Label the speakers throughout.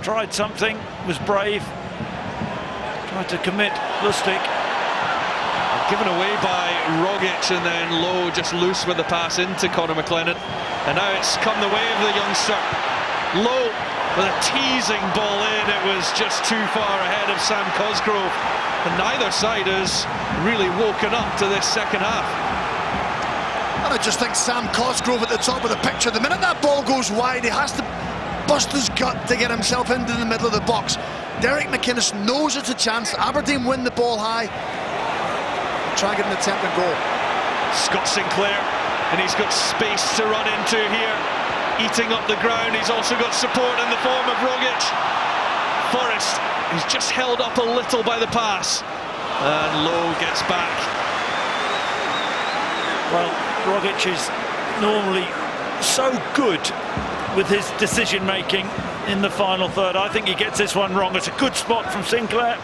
Speaker 1: tried something, was brave, tried to commit Lustig.
Speaker 2: Given away by Rogic, and then Lowe just loose with the pass into Conor McLennan. And now it's come the way of the youngster. Lowe with a teasing ball in. It was just too far ahead of Sam Cosgrove. And neither side has really woken up to this second half.
Speaker 3: And I just think Sam Cosgrove at the top of the picture. The minute that ball goes wide, he has to bust his gut to get himself into the middle of the box. Derek McInnes knows it's a chance. Aberdeen win the ball high. Try and get an attempt and goal.
Speaker 2: Scott Sinclair, and he's got space to run into here, eating up the ground. He's also got support in the form of Rogic. Forrest, he's just held up a little by the pass, and Lowe gets back.
Speaker 1: Well, Rogic is normally so good with his decision making in the final third. I think he gets this one wrong. It's a good spot from Sinclair.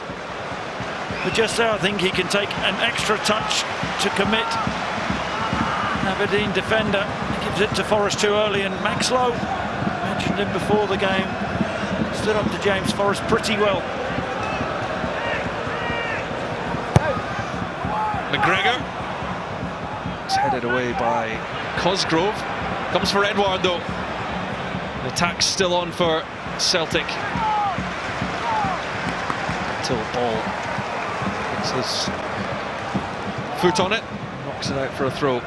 Speaker 1: But just there, I think he can take an extra touch to commit. Aberdeen defender gives it to Forrest too early, and Max Lowe, mentioned him before the game, stood up to James Forrest pretty well.
Speaker 2: McGregor, it's headed away by Cosgrove. Comes for Edouard though. The attack's still on for Celtic. Until the ball his foot on it, knocks it out for a throw.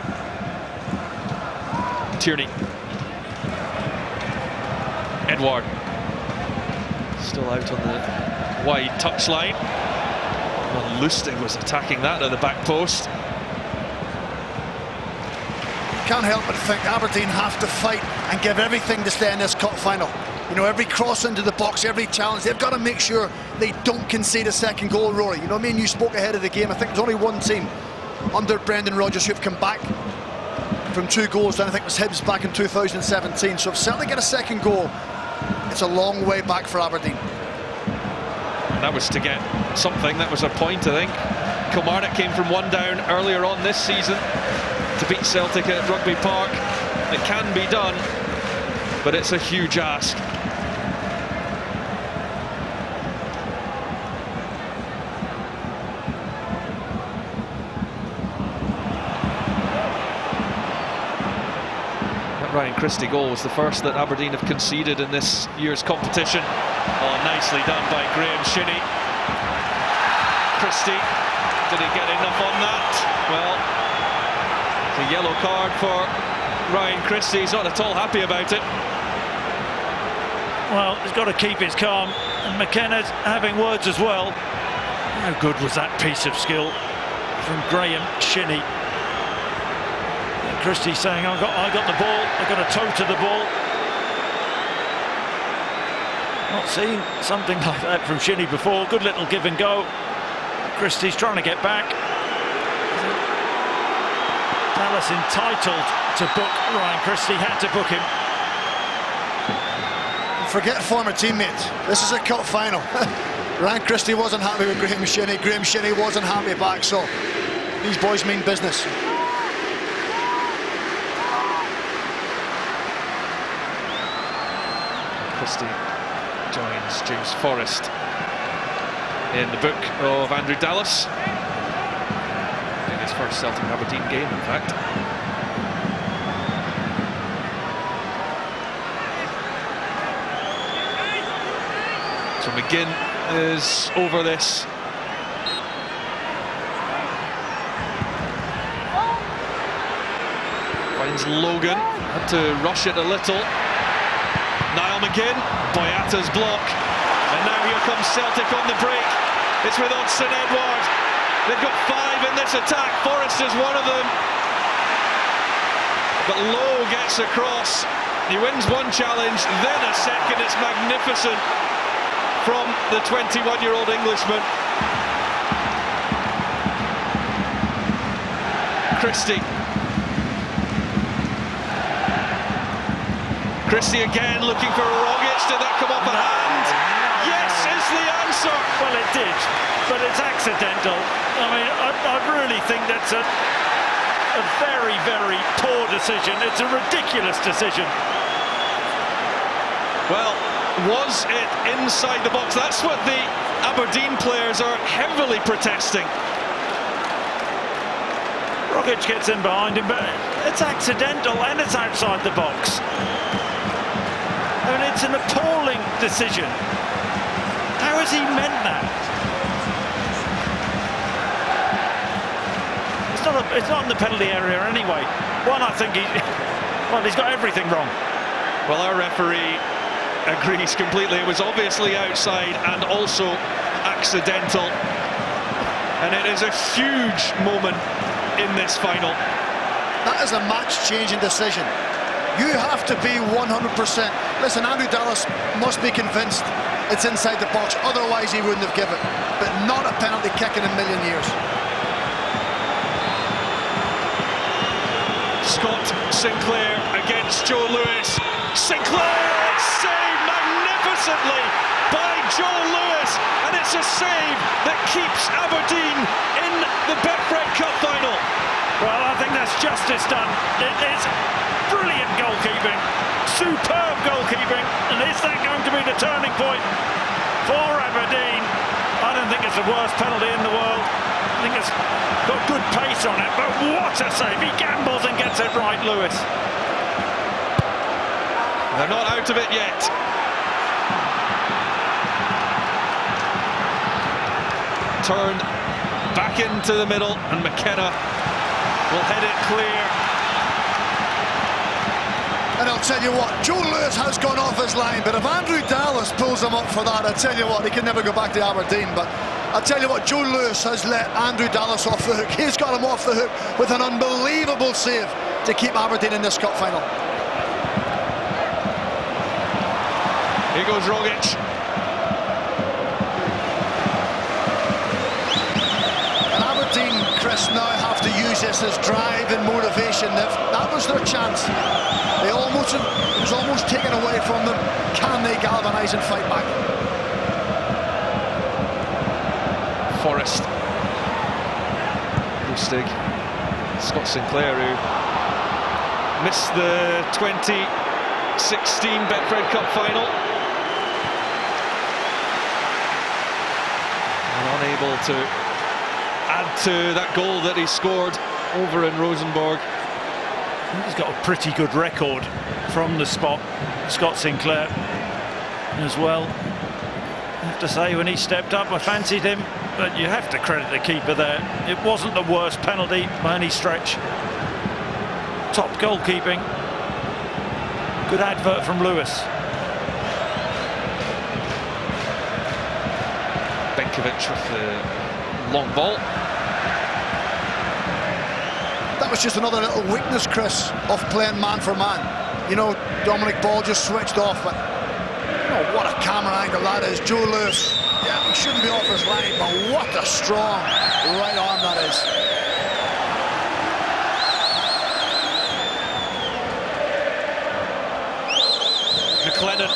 Speaker 2: Tierney. Edouard still out on the wide touchline. Well, Lustig was attacking that at the back post.
Speaker 3: Can't help but think Aberdeen have to fight and give everything to stay in this cup final. You know, every cross into the box, every challenge, they've got to make sure they don't concede a second goal, Rory. You know what I mean? You spoke ahead of the game. I think there's only one team under Brendan Rodgers who've come back from 2 goals down. I think it was Hibs back in 2017. So if Celtic get a second goal, it's a long way back for Aberdeen.
Speaker 2: That was to get something. That was a point, I think. Kilmarnock came from 1 down earlier on this season to beat Celtic at Rugby Park. It can be done, but it's a huge ask. That Ryan Christie goal was the first that Aberdeen have conceded in this year's competition. Oh, nicely done by Graham Shinnie. Christie, did he get enough on that? Well, it's a yellow card for Ryan Christie. He's not at all happy about it.
Speaker 1: Well, he's got to keep his calm, and McKenna's having words as well. How good was that piece of skill from Graham Shinnie? And Christie saying, I got the ball, I got a toe to the ball. Not seen something like that from Shinnie before. Good little give and go. Christie's trying to get back. Dallas entitled to book Ryan Christie, had to book him.
Speaker 3: Forget former teammates. This is a cup final. Ryan Christie wasn't happy with Graham Shinnie. Graham Shinnie wasn't happy back. So these boys mean business.
Speaker 2: Christie joins James Forrest in the book of Andrew Dallas. In his first Celtic Aberdeen game, in fact. So McGinn is over this. Finds Logan, had to rush it a little. Niall McGinn, Boyata's block. And now here comes Celtic on the break. It's with Odsonne Edouard. They've got 5 in this attack. Forrest is one of them. But Lowe gets across. He wins one challenge, then a second. It's magnificent from the 21-year-old Englishman. Christie. Christie again looking for Rogic. Did that come off a hand? Yes is the answer.
Speaker 1: Well, it did, but it's accidental. I mean, I really think that's a very, very poor decision. It's a ridiculous decision.
Speaker 2: Well, Was it inside the box? That's what the Aberdeen players are heavily protesting.
Speaker 1: Rogic gets in behind him, but it's accidental and it's outside the box. I mean, it's an appalling decision. How has he meant that? It's not in the penalty area anyway. One, I think he's got everything wrong.
Speaker 2: Well, our referee agrees completely. It was obviously outside and also accidental. And it is a huge moment in this final.
Speaker 3: That is a match-changing decision. You have to be 100%. Listen, Andrew Dallas must be convinced it's inside the box, otherwise he wouldn't have given it. But not a penalty kick in a million years.
Speaker 2: Scott Sinclair against Joe Lewis. Sinclair saved magnificently by Joe Lewis, and it's a save that keeps Aberdeen in the Betfred Cup final.
Speaker 1: Well, I think that's justice done. It is brilliant goalkeeping, superb goalkeeping, and is that going to be the turning point for Aberdeen? I don't think it's the worst penalty in the world. I think it's got good pace on it, but what a save. He gambles and gets it right, Lewis.
Speaker 2: They're not out of it yet. Turned back into the middle, and McKenna will head it clear.
Speaker 3: And I'll tell you what, Joe Lewis has gone off his line, but if Andrew Dallas pulls him up for that, I tell you what, he can never go back to Aberdeen. But I'll tell you what, Joe Lewis has let Andrew Dallas off the hook. He's got him off the hook with an unbelievable save to keep Aberdeen in this cup final.
Speaker 2: Here goes Rogic.
Speaker 3: And Aberdeen, Chris, now have to use this as drive and motivation. That was their chance. It was almost taken away from them. Can they galvanise and fight back?
Speaker 2: Forrest. Lustig. Scott Sinclair, who missed the 2016 Betfred Cup final. And unable to add to that goal that he scored over in Rosenborg.
Speaker 1: He's got a pretty good record from the spot, Scott Sinclair, as well. I have to say, when he stepped up, I fancied him, but you have to credit the keeper there. It wasn't the worst penalty by any stretch. Top goalkeeping. Good advert from Lewis.
Speaker 2: Benkovic with the long ball.
Speaker 3: That was just another little weakness, Chris, of playing man for man. You know, Dominic Ball just switched off, but oh, what a camera angle that is. Joe Lewis, yeah, he shouldn't be off his line, but what a strong right arm that is.
Speaker 2: McLennan.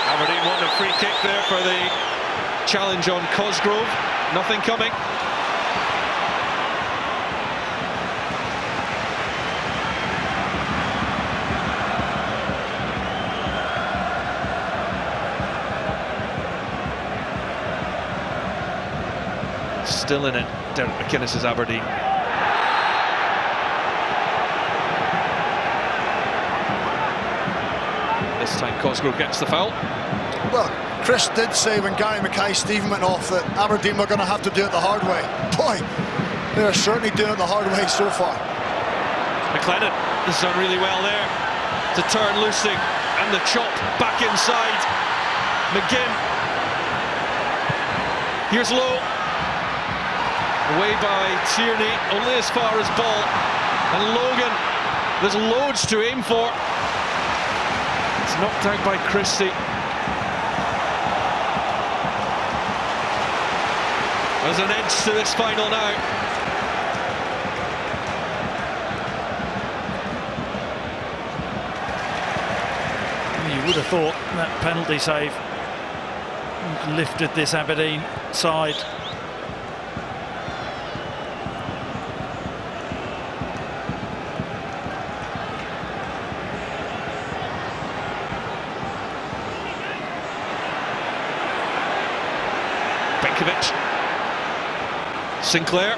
Speaker 2: Aberdeen wanting a free kick there for the challenge on Cosgrove. Nothing coming. Still in it, Derek McInnes' Aberdeen. This time Cosgrove gets the foul.
Speaker 3: Well, Chris did say when Gary Mackay-Steven went off that Aberdeen were going to have to do it the hard way. Boy, they're certainly doing it the hard way so far.
Speaker 2: McLennan has done really well there to turn Lustig, and the chop back inside. McGinn. Here's Lowe. Away by Tierney, only as far as ball. And Logan, there's loads to aim for. It's knocked out by Christie. There's an edge to this final now.
Speaker 1: You would have thought that penalty save lifted this Aberdeen side.
Speaker 2: Benkovic. Sinclair.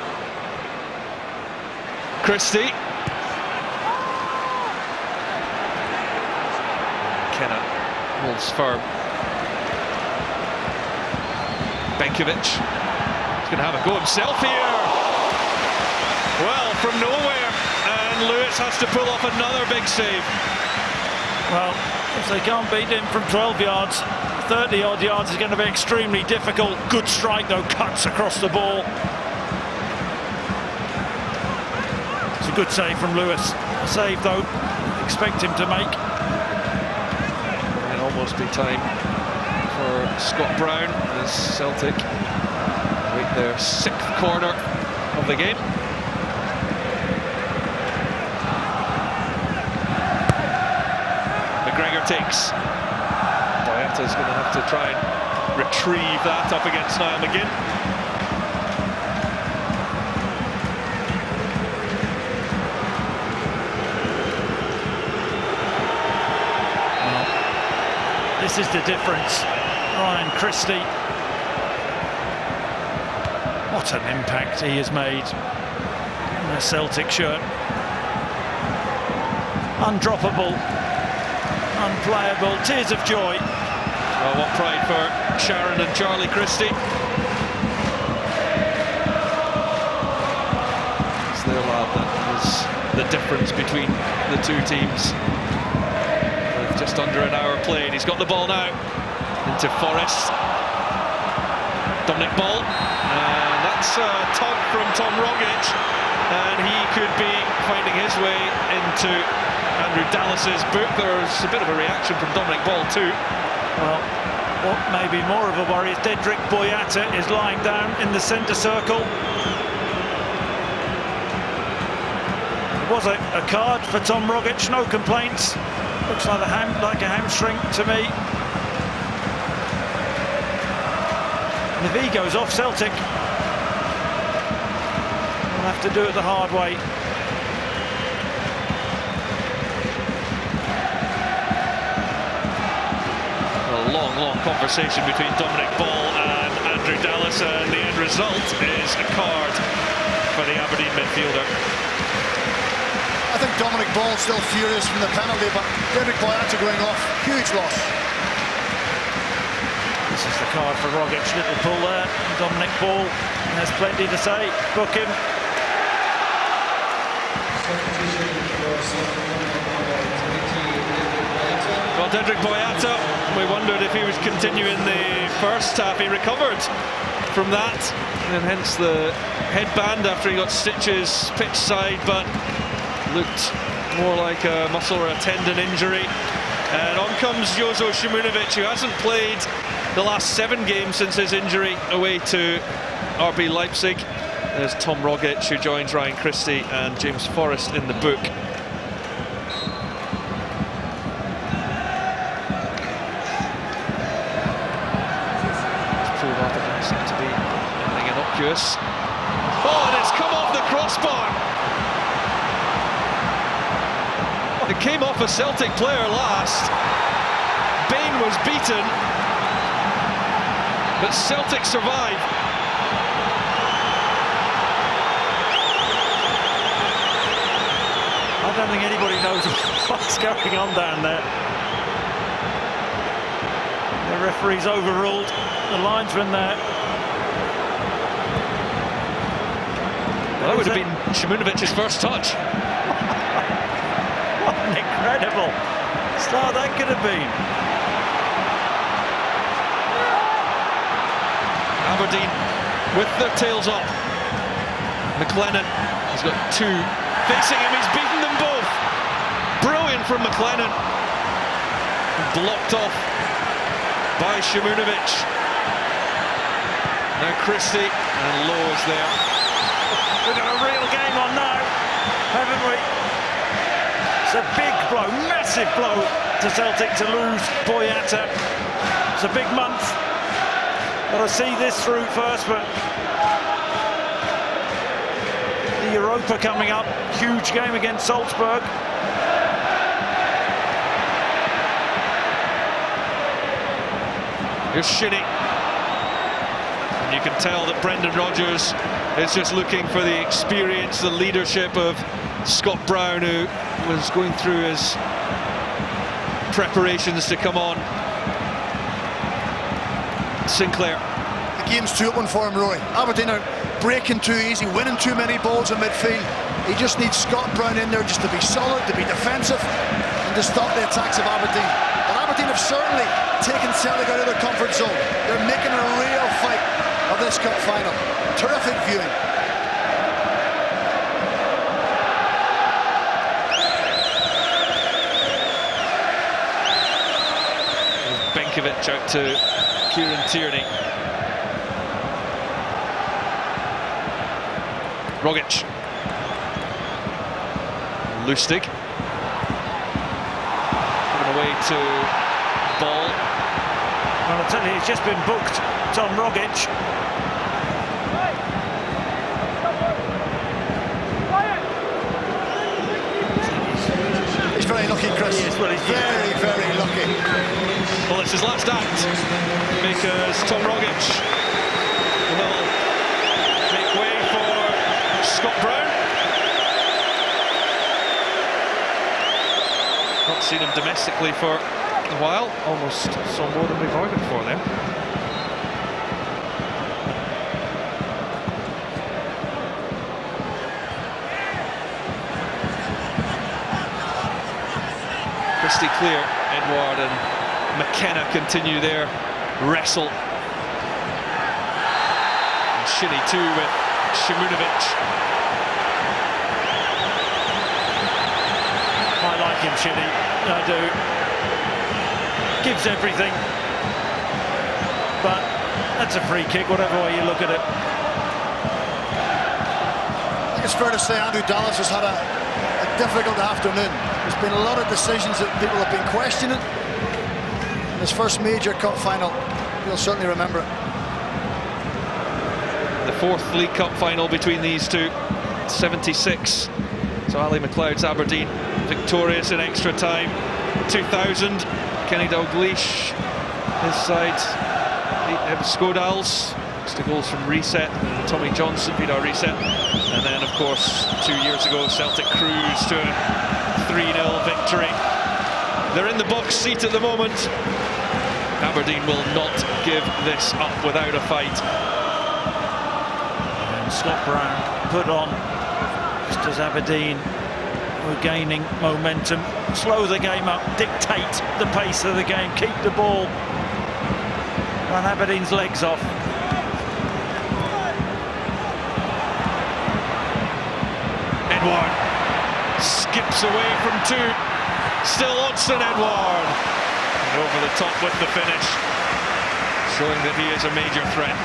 Speaker 2: Christie. Kenna holds firm. Benkovic. He's going to have a go himself here. Well, from nowhere. And Lewis has to pull off another big save.
Speaker 1: Well, if they can't beat him from 12 yards, 30-odd yards is going to be extremely difficult. Good strike, though, cuts across the ball. It's a good save from Lewis. A save, though, expect him to make.
Speaker 2: It'll almost be time for Scott Brown as Celtic wait their 6th corner of the game. McGregor takes. Boyata's going to have to try and retrieve that up against Niall McGinn.
Speaker 1: Well, this is the difference. Ryan Christie. What an impact he has made in a Celtic shirt. Undroppable. Unplayable, tears of joy.
Speaker 2: Oh, what pride for Sharon and Charlie Christie. It's their lad that was the difference between the two teams. With just under an hour played, he's got the ball now into Forrest. Dominic Ball, and that's a tug from Tom Rogic, and he could be finding his way into Andrew Dallas's book. There's a bit of a reaction from Dominic Ball too.
Speaker 1: Well, what may be more of a worry is Dedrick Boyata is lying down in the centre circle. It was a card for Tom Rogic, no complaints. Looks like a hamstring to me. And if he goes off, Celtic will have to do it the hard way.
Speaker 2: Long conversation between Dominic Ball and Andrew Dallas, and the end result is a card for the Aberdeen midfielder.
Speaker 3: I think Dominic Ball's still furious from the penalty, but Dedrick Boyata going off, huge loss.
Speaker 1: This is the card for Rogic. Little pull there. Dominic Ball has plenty to say. Book him.
Speaker 2: Well, Dedrick Boyata, we wondered if he was continuing the first half. He recovered from that, and hence the headband after he got stitches pitch side, but looked more like a muscle or a tendon injury. And on comes Jozo Šimunović, who hasn't played the last 7 games since his injury away to RB Leipzig. There's Tom Rogic, who joins Ryan Christie and James Forrest in the book. To be anything innocuous. Oh, and it's come off the crossbar. It came off a Celtic player last. Bain was beaten, but Celtic survived.
Speaker 1: I don't think anybody knows what's going on down there. The referee's overruled the linesman there.
Speaker 2: Well, that would have been Šimunovic's first touch.
Speaker 1: What an incredible start that could have been.
Speaker 2: Aberdeen with their tails up. McLennan has got 2 facing him. He's beaten them both. Brilliant from McLennan. Blocked off by Šimunović. Now Christie, and Lowe's there.
Speaker 1: We've got a real game on now, haven't we? It's a big blow, massive blow to Celtic to lose Boyata. It's a big month. Got to see this through first, but the Europa coming up, huge game against Salzburg.
Speaker 2: Here's Shinnie. And you can tell that Brendan Rodgers is just looking for the experience, the leadership of Scott Brown, who was going through his preparations to come on. Sinclair.
Speaker 3: The game's too open for him, Rory. Aberdeen are breaking too easy, winning too many balls in midfield. He just needs Scott Brown in there just to be solid, to be defensive, and to stop the attacks of Aberdeen. But Aberdeen have certainly taken Celtic out of their comfort zone. They're making a real fight of this cup final. Terrific viewing.
Speaker 2: Benkovic out to Kieran Tierney. Rogic. Lustig. Given away to Ball.
Speaker 1: Well, I tell you, he's just been booked, Tom Rogic.
Speaker 3: He's very lucky, Chris.
Speaker 1: He is, well, he's
Speaker 3: very, very lucky.
Speaker 2: Well, it's his last act, because Tom Rogic will make way for Scott Brown. Not seen him domestically for a while, almost saw more than we bargained for there. Christie clear, Edward and McKenna continue their wrestle. And Shinnie too with Shimunovic.
Speaker 1: I like him, Shinnie. I do. Gives everything. But that's a free kick, whatever way you look at it.
Speaker 3: I think it's fair to say Andrew Dallas has had a difficult afternoon. There's been a lot of decisions that people have been questioning. His first major cup final, you'll certainly remember it.
Speaker 2: The fourth League Cup final between these two, 76. So Ali McLeod's Aberdeen victorious in extra time. 2000, Kenny Dalglish, his side beat Skodals. 2 goals from reset. Tommy Johnson beat our reset. And then, of course, 2 years ago, Celtic cruised to a 3-0 victory. They're in the box seat at the moment. Aberdeen will not give this up without a fight.
Speaker 1: And Scott Brown put on, just as Aberdeen were gaining momentum. Slow the game up, dictate the pace of the game, keep the ball on Aberdeen's legs off.
Speaker 2: Edward skips away from 2. Still Odsonne Edward. And over the top with the finish, showing that he is a major threat.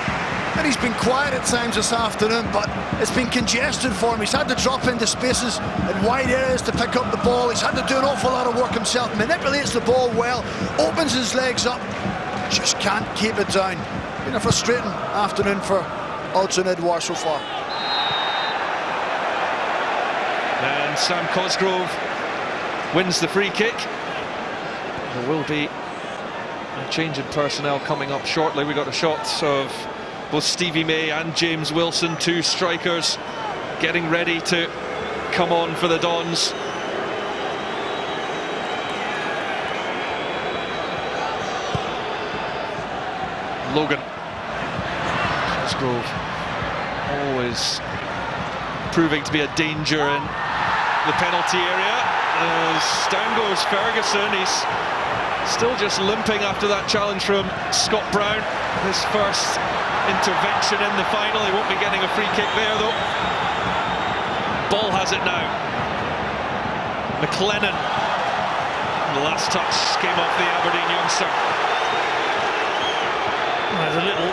Speaker 3: And he's been quiet at times this afternoon, but it's been congested for him. He's had to drop into spaces in wide areas to pick up the ball. He's had to do an awful lot of work himself. Manipulates the ball well, opens his legs up, just can't keep it down. Been a frustrating afternoon for Odsonne Edward so far.
Speaker 2: And Sam Cosgrove wins the free kick. There will be a change in personnel coming up shortly. We got a shot of both Stevie May and James Wilson, 2 strikers, getting ready to come on for the Dons. Logan. Cosgrove always proving to be a danger in the penalty area. As down goes Ferguson. He's still just limping after that challenge from Scott Brown. His first intervention in the final. He won't be getting a free kick there though. Ball has it now. McLennan. The last touch came off the Aberdeen youngster.
Speaker 1: There's a little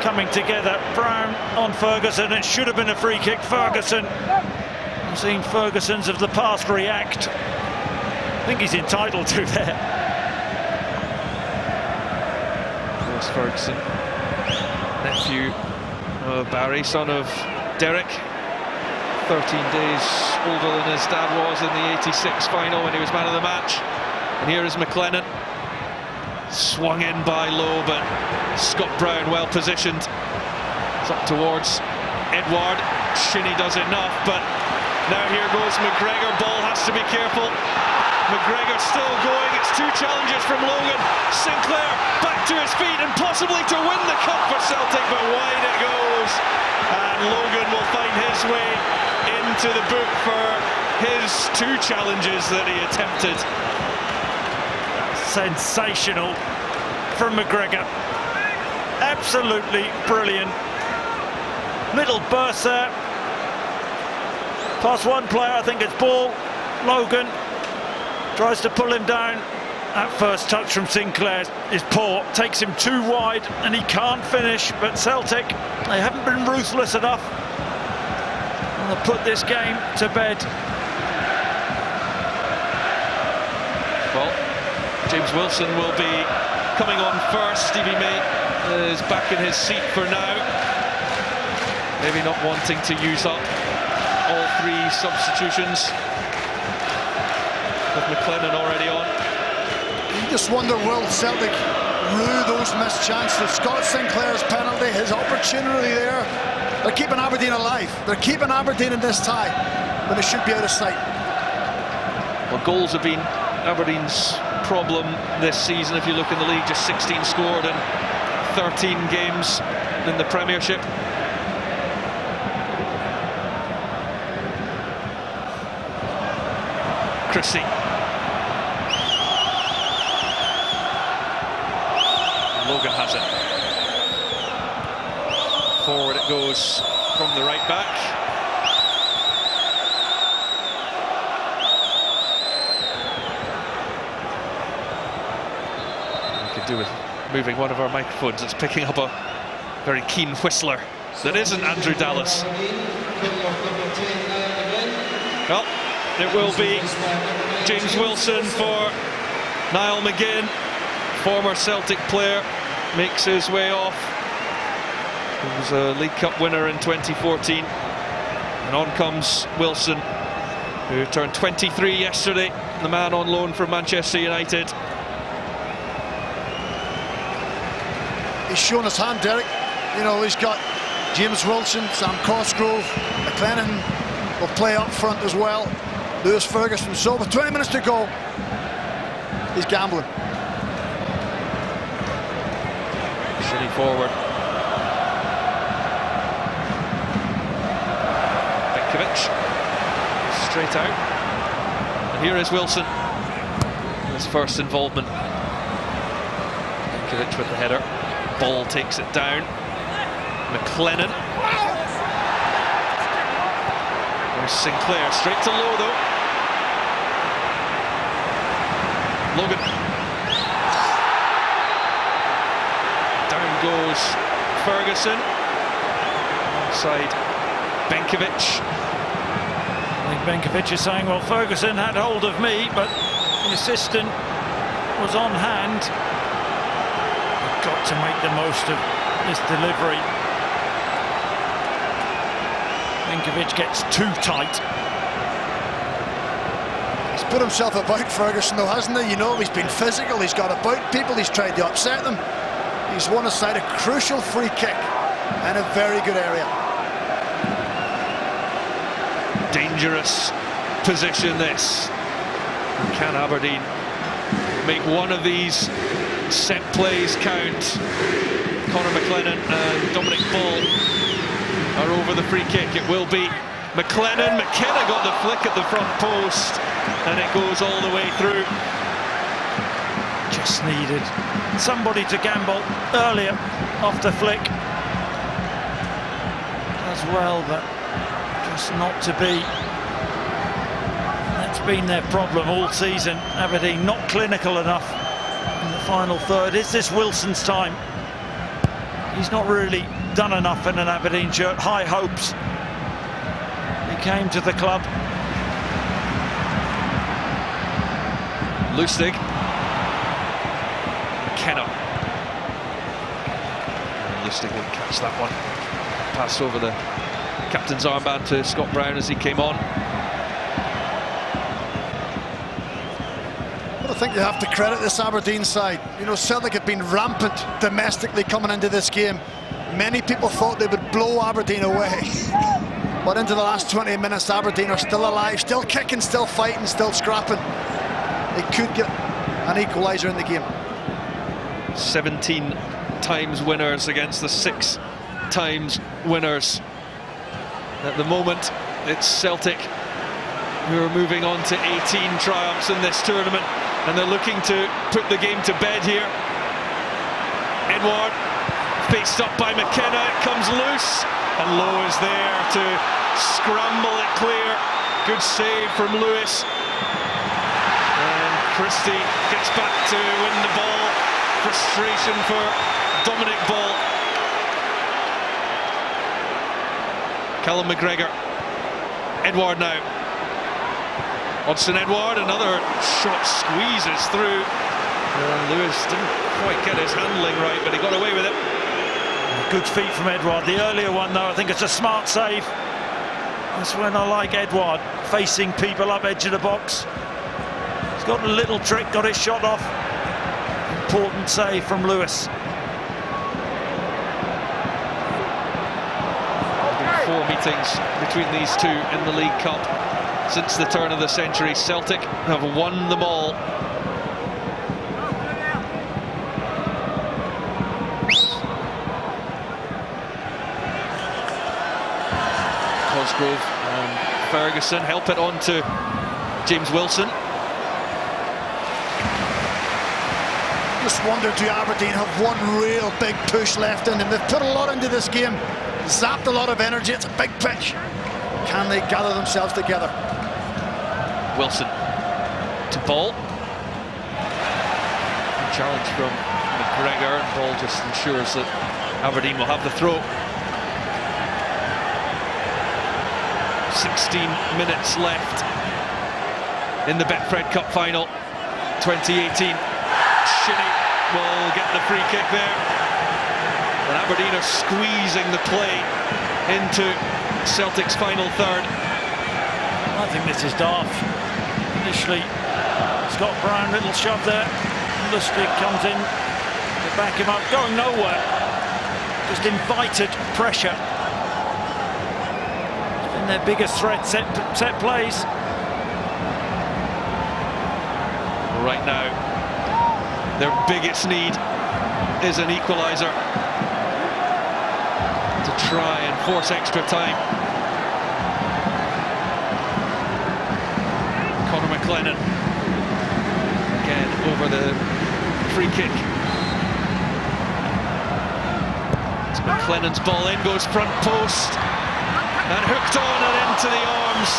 Speaker 1: coming together. Brown on Ferguson. It should have been a free kick. Ferguson. I've seen Ferguson's of the past react. I think he's entitled to there.
Speaker 2: There's Ferguson, nephew of Barry, son of Derek. 13 days older than his dad was in the '86 final when he was man of the match. And here is McLennan. Swung in by Lowe, but Scott Brown well positioned. It's up towards Edward. Shinnie does enough, but now here goes McGregor. Ball has to be careful. McGregor still going. It's 2 challenges from Logan. Sinclair back to his feet and possibly to win the cup for Celtic, but wide it goes. And Logan will find his way into the book for his 2 challenges that he attempted.
Speaker 1: Sensational from McGregor. Absolutely brilliant. Little burst there. Past one player, I think it's Ball. Logan tries to pull him down. That first touch from Sinclair is poor. Takes him too wide and he can't finish. But Celtic, they haven't been ruthless enough. And they'll put this game to bed.
Speaker 2: Well, James Wilson will be coming on first. Stevie May is back in his seat for now. Maybe not wanting to use up all 3 substitutions. With McLennan already on.
Speaker 3: You just wonder, will Celtic rue those missed chances? Scott Sinclair's penalty, his opportunity there. They're keeping Aberdeen alive. They're keeping Aberdeen in this tie when it should be out of sight.
Speaker 2: Well, goals have been Aberdeen's problem this season. If you look in the league, just 16 scored in 13 games in the Premiership. Chrissy. Logan has it. Forward it goes from the right back. We could do with moving one of our microphones. It's picking up a very keen whistler that isn't Andrew Dallas. Well, it will be James Wilson for Niall McGinn. Former Celtic player makes his way off. He was a League Cup winner in 2014. And on comes Wilson, who turned 23 yesterday, the man on loan from Manchester United.
Speaker 3: He's shown his hand, Derek. You know, he's got James Wilson, Sam Cosgrove, McLennan will play up front as well. Lewis Ferguson. So with 20 minutes to go, he's gambling.
Speaker 2: Shinnie forward. Benkovic straight out. And here is Wilson. His first involvement. Benkovic with the header. Ball takes it down. McLennan. There's Sinclair, straight to Lowe though. Logan. Down goes Ferguson. Onside Benkovic.
Speaker 1: I think Benkovic is saying, well, Ferguson had hold of me, but the assistant was on hand. I've got to make the most of this delivery. Benkovic gets too tight.
Speaker 3: He's put himself about Ferguson though, hasn't he? You know, he's been physical, he's got about people, he's tried to upset them. He's won aside a crucial free kick in a very good area.
Speaker 2: Dangerous position this. Can Aberdeen make one of these set plays count? Conor McLennan and Dominic Ball are over the free kick. It will be McLennan. McKenna got the flick at the front post and it goes all the way through.
Speaker 1: Just needed somebody to gamble earlier off the flick as well, but just not to be. That's been their problem all season. Aberdeen not clinical enough in the final third. Is this Wilson's time? He's not really done enough in an Aberdeen shirt. High hopes. He came to the club.
Speaker 2: Lustig. McKenna. Lustig will catch that one. Passed over the captain's armband to Scott Brown as he came on.
Speaker 3: What a think you have to credit this Aberdeen side. You know, Celtic had been rampant domestically coming into this game. Many people thought they would blow Aberdeen away. But into the last 20 minutes, Aberdeen are still alive, still kicking, still fighting, still scrapping. They could get an equaliser in the game.
Speaker 2: 17 times winners against the 6 times winners. At the moment, it's Celtic who are moving on to 18 triumphs in this tournament, and they're looking to put the game to bed here. Edouard faced up by McKenna, it comes loose, and Lowe is there to scramble it clear. Good save from Lewis. And Christie gets back to win the ball. Frustration for Dominic Ball. Callum McGregor. Edouard now. Hodgson Edouard, another shot squeezes through. Lewis didn't quite get his handling right, but he got away with it.
Speaker 1: Good feet from Edouard. The earlier one, though, I think it's a smart save. That's when I like Edouard, facing people up edge of the box. He's got a little trick, got his shot off. Important save from Lewis.
Speaker 2: 4 meetings between these two in the League Cup since the turn of the century. Celtic have won them all. Cosgrove and Ferguson help it on to James Wilson.
Speaker 3: Just wonder, do Aberdeen have one real big push left in them? They've put a lot into this game, zapped a lot of energy. It's a big pitch. Can they gather themselves together?
Speaker 2: Wilson to Ball. Challenge from McGregor. Ball just ensures that Aberdeen will have the throw. 16 minutes left in the Betfred Cup final 2018. Shinnie will get the free kick there, and Aberdeen are squeezing the play into Celtic's final third.
Speaker 1: I think this is daft. Initially, Scott Brown, little shove there. Lustig comes in to back him up, going nowhere. Just invited pressure. It's been their biggest threat, set plays.
Speaker 2: Right now, their biggest need is an equaliser to try and force extra time. Conor McLennan again over the free kick. It's McLennan's ball in, goes front post and hooked on and into the arms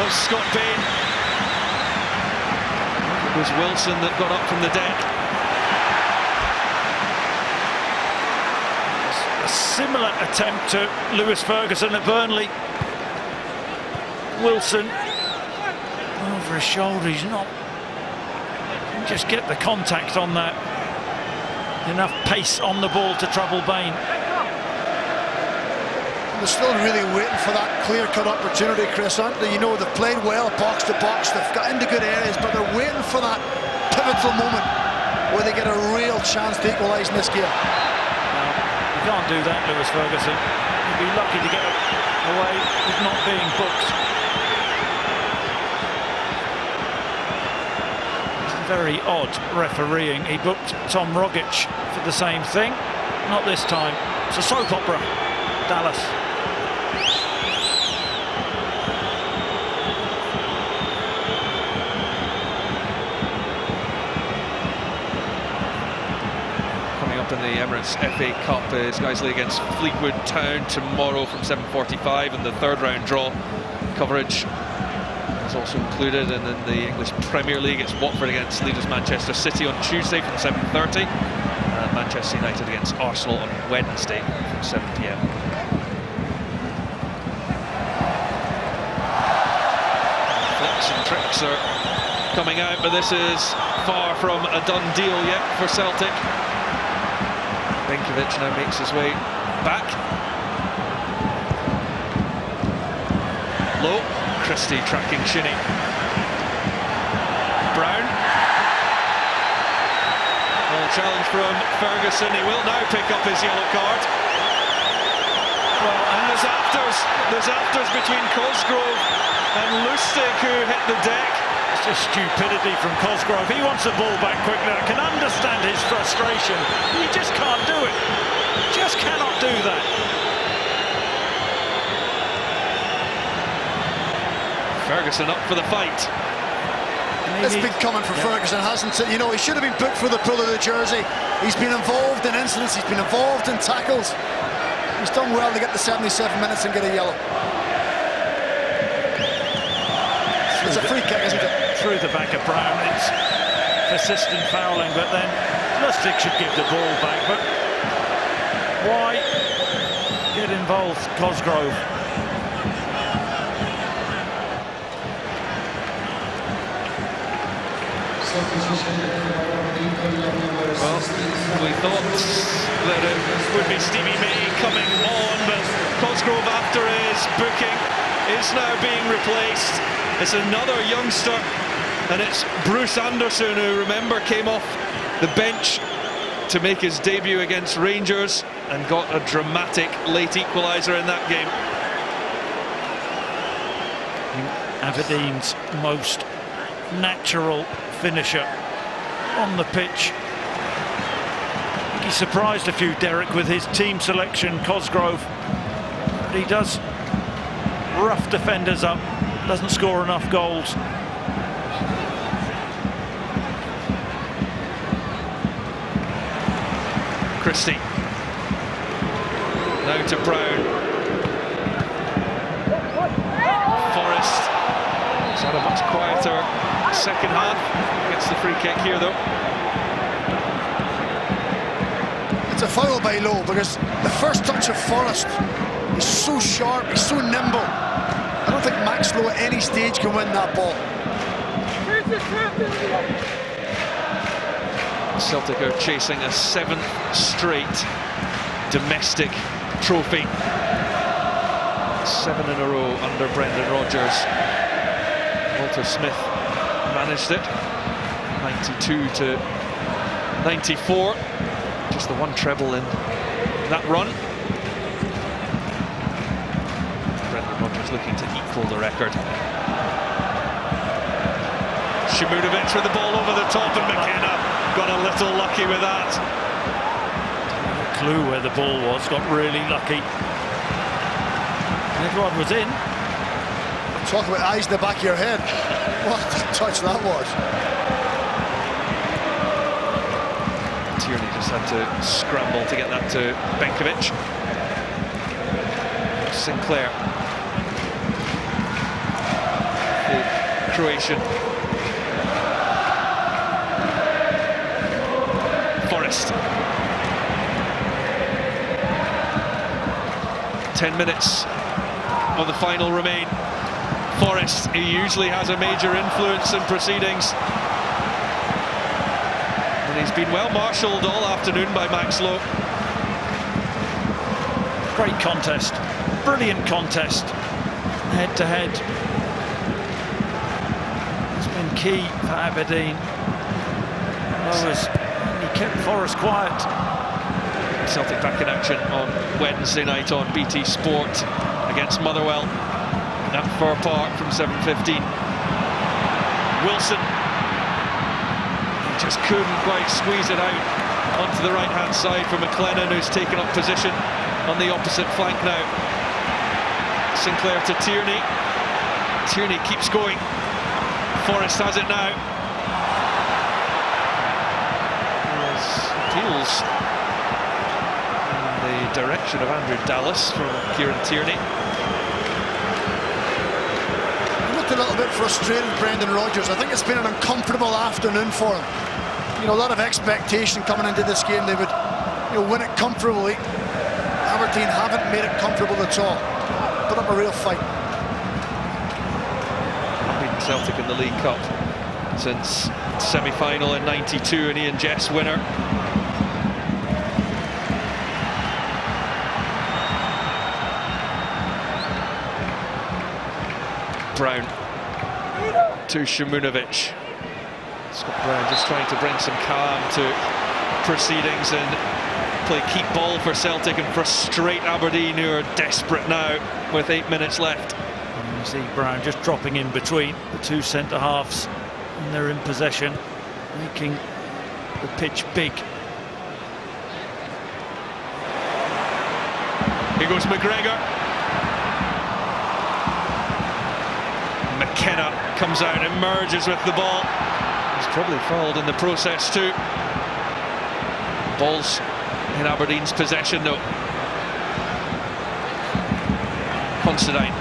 Speaker 2: of Scott Bain. It was Wilson that got up from the deck.
Speaker 1: A similar attempt to Lewis Ferguson at Burnley. Wilson over his shoulder, he's not, just get the contact on that. Enough pace on the ball to trouble Bain.
Speaker 3: They're still really waiting for that clear-cut opportunity, Chris, aren't they? You know, they've played well box to box, they've got into good areas, but they're waiting for that pivotal moment where they get a real chance to equalise in this game.
Speaker 1: Now, you can't do that, Lewis Ferguson. You'd be lucky to get away with not being booked. Very odd refereeing. He booked Tom Rogic for the same thing. Not this time. It's a soap opera. Dallas.
Speaker 2: Coming up in the Emirates FA Cup is Guiseley against Fleetwood Town tomorrow from 7:45, and the third round draw coverage is also included. And in the English Premier League, it's Watford against leaders Manchester City on Tuesday from 7:30, and Manchester United against Arsenal on Wednesday from 7 p.m. Flicks and tricks are coming out, but this is far from a done deal yet for Celtic. Benkovic now makes his way back. Low. Christie tracking Shinnie. Brown challenge from Ferguson. He will now pick up his yellow card. Well, and there's afters between Cosgrove and Lustig, who hit the deck.
Speaker 1: It's just stupidity from Cosgrove. He wants the ball back quickly. I can understand his frustration. He just can't do it. Just cannot do that.
Speaker 2: Ferguson up for the fight.
Speaker 3: It's been coming for Ferguson, hasn't it? You know, he should have been booked for the pull of the jersey. He's been involved in incidents, he's been involved in tackles. He's done well to get the 77 minutes and get a yellow. It's a free kick, isn't it?
Speaker 1: Through the back of Brown. It's persistent fouling, but then Lustig should give the ball back. But why get involved, Cosgrove?
Speaker 2: Well, we thought that it would be Stevie May coming on, but Cosgrove, after his booking, is now being replaced. It's another youngster, and it's Bruce Anderson, who, remember, came off the bench to make his debut against Rangers and got a dramatic late equaliser in that game.
Speaker 1: Aberdeen's most natural finisher on the pitch. I think he surprised a few, Derek, with his team selection, Cosgrove. But he does rough defenders up, doesn't score enough goals.
Speaker 2: Christie. Now to Brown. Forrest. He's had a much quieter second half. Gets the free kick here, though.
Speaker 3: It's a foul by Lowe, because the first touch of Forrest is so sharp, he's so nimble. I don't think Max Lowe at any stage can win that ball.
Speaker 2: Celtic are chasing a 7th straight domestic trophy. 7 in a row under Brendan Rodgers. Walter Smith managed it. 92 to 94. Just the one treble in that run. Brendan Rodgers looking to equal the record. Shimunovic with the ball over the top, and McKenna got a little lucky with that.
Speaker 1: No clue where the ball was, got really lucky. Everyone was in.
Speaker 3: Talk about eyes in the back of your head. What a touch that was.
Speaker 2: Tierney just had to scramble to get that to Benkovic. Sinclair, the Croatian. Forrest. 10 minutes of the final remain. Forrest, he usually has a major influence in proceedings. And he's been well marshalled all afternoon by Max Lowe.
Speaker 1: Great contest, brilliant contest, head to head. It's been key for Aberdeen. He kept Forrest quiet.
Speaker 2: Celtic back in action on Wednesday night on BT Sport against Motherwell at Fir Park from 7:15. Wilson, he just couldn't quite squeeze it out onto the right hand side for McLennan, who's taken up position on the opposite flank now. Sinclair to Tierney. Tierney keeps going. Forrest has it now. Appeals in the direction of Andrew Dallas from Kieran Tierney.
Speaker 3: He looked a little bit frustrated, Brendan Rodgers. I think it's been an uncomfortable afternoon for him. You know, a lot of expectation coming into this game. They would, win it comfortably. Aberdeen haven't made it comfortable at all. Put up a real fight.
Speaker 2: Beaten Celtic in the League Cup since semi-final in '92, and Ian Jess winner. Brown to Shimunovic. Scott Brown just trying to bring some calm to proceedings and play keep ball for Celtic and frustrate Aberdeen, who are desperate now with 8 minutes left.
Speaker 1: And you see Brown just dropping in between the two centre-halves, and they're in possession, making the pitch big.
Speaker 2: Here goes McGregor. McKenna comes out, emerges with the ball. He's probably fouled in the process too. Ball's in Aberdeen's possession though. Considine.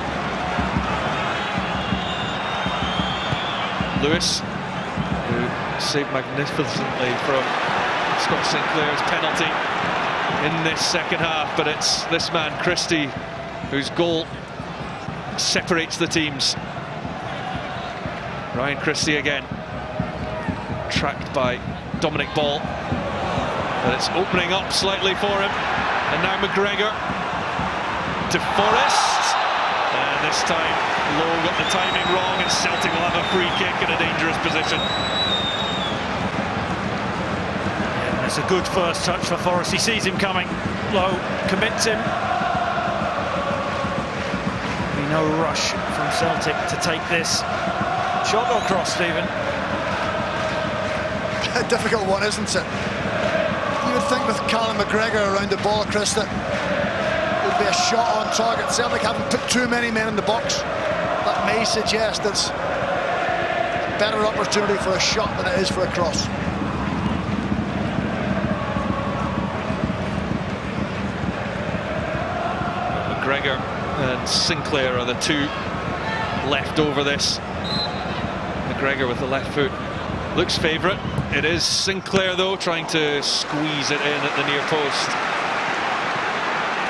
Speaker 2: Lewis, who saved magnificently from Scott Sinclair's penalty in this second half, but it's this man Christie whose goal separates the teams. Ryan Christie again, tracked by Dominic Ball, but it's opening up slightly for him, and now McGregor to Forrest, and this time Lowe got the timing wrong, and Celtic will have a free kick in a dangerous position.
Speaker 1: It's a good first touch for Forrest. He sees him coming. Lowe commits him. Be no rush from Celtic to take this. Shot or cross, Stephen?
Speaker 3: A difficult one, isn't it? You would think with Callum McGregor around the ball, Chris, that it would be a shot on target. Celtic haven't put too many men in the box. That may suggest it's a better opportunity for a shot than it is for a cross.
Speaker 2: McGregor and Sinclair are the two left over this. McGregor with the left foot looks favourite. It is Sinclair though, trying to squeeze it in at the near post.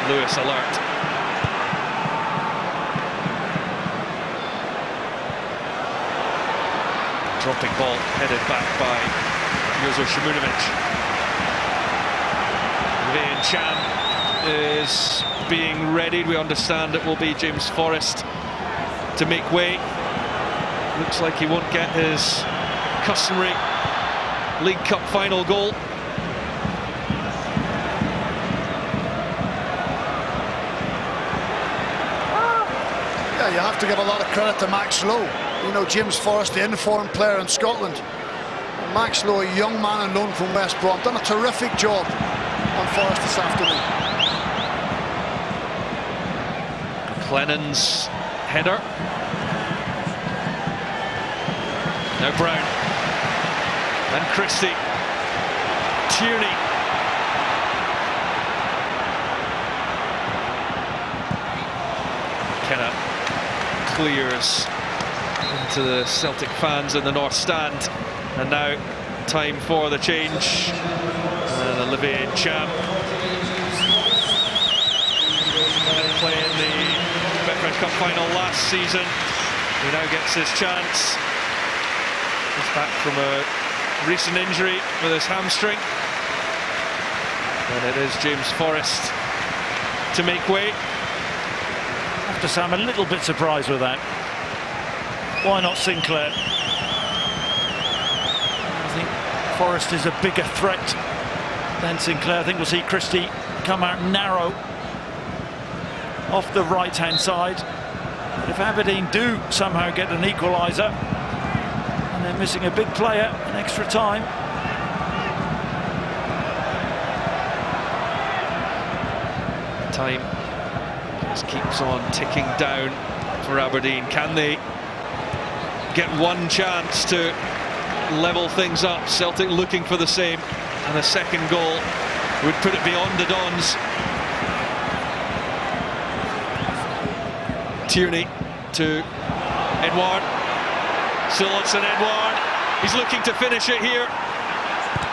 Speaker 2: Lewis alert. Dropping ball headed back by Jozo Shimunovic. Levain Cham is being readied. We understand it will be James Forrest to make way. Looks like he won't get his customary League Cup final goal.
Speaker 3: Yeah, you have to give a lot of credit to Max Lowe. You know, James Forrest, the informed player in Scotland. And Max Lowe, a young man on loan from West Brom, done a terrific job on Forrest this afternoon.
Speaker 2: Clennon's header. Now Brown and Christie. Tierney. Kenna clears into the Celtic fans in the North Stand, and now time for the change. And Olivier Cham, playing the Betfred Cup final last season, he now gets his chance. He's back from a recent injury with his hamstring, and it is James Forrest to make way.
Speaker 1: I have to say, I'm a little bit surprised with that. Why not Sinclair? I think Forrest is a bigger threat than Sinclair. I think we'll see Christie come out narrow off the right-hand side. But if Aberdeen do somehow get an equaliser, and they're missing a big player in extra time,
Speaker 2: time just keeps on ticking down for Aberdeen. Can they get one chance to level things up? Celtic looking for the same, and a second goal would put it beyond the Dons. Tierney to Edouard. Simonsen Edouard. He's looking to finish it here.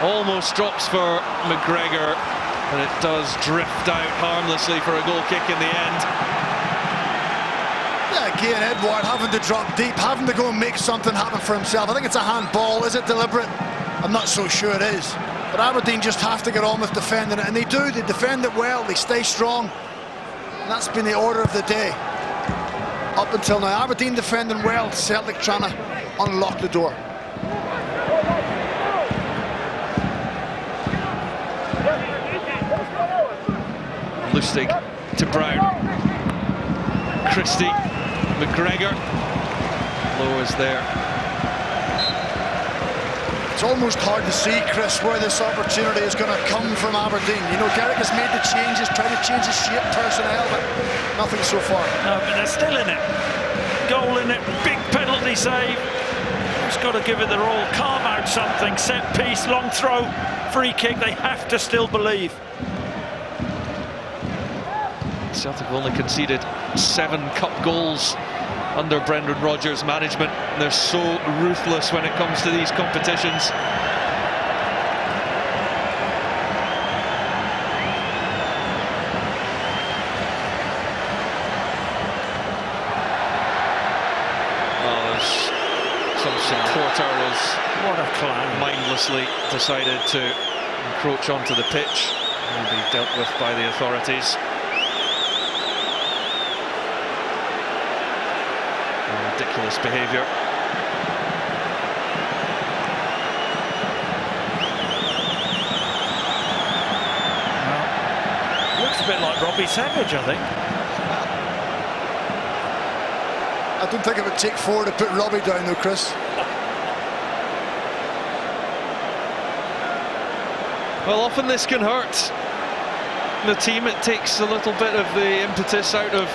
Speaker 2: Almost drops for McGregor, and it does drift out harmlessly for a goal kick in the end.
Speaker 3: Yeah, again, Edouard having to drop deep, having to go and make something happen for himself. I think it's a handball. Is it deliberate? I'm not so sure it is. But Aberdeen just have to get on with defending it, and they do. They defend it well, they stay strong, and that's been the order of the day up until now. Aberdeen defending well, Celtic trying to unlock the door.
Speaker 2: Lustig to Brown. Christie, McGregor. Lowe is there.
Speaker 3: It's almost hard to see, Chris, where this opportunity is going to come from Aberdeen. You know, Garrick has made the changes, tried to change the shape, personnel, but nothing so far.
Speaker 1: No, but they're still in it. Goal in it, big penalty save. Just got to give it their all, carve out something, set piece, long throw, free kick. They have to still believe.
Speaker 2: Celtic have only conceded 7 cup goals under Brendan Rodgers' management. They're so ruthless when it comes to these competitions. Some supporter was
Speaker 1: What a clown.
Speaker 2: mindlessly decided to encroach onto the pitch and be dealt with by the authorities. Ridiculous behaviour.
Speaker 1: Well, looks a bit like Robbie Savage, I think.
Speaker 3: I don't think it would take 4 to put Robbie down though, Chris.
Speaker 2: Well, often this can hurt the team. It takes a little bit of the impetus out of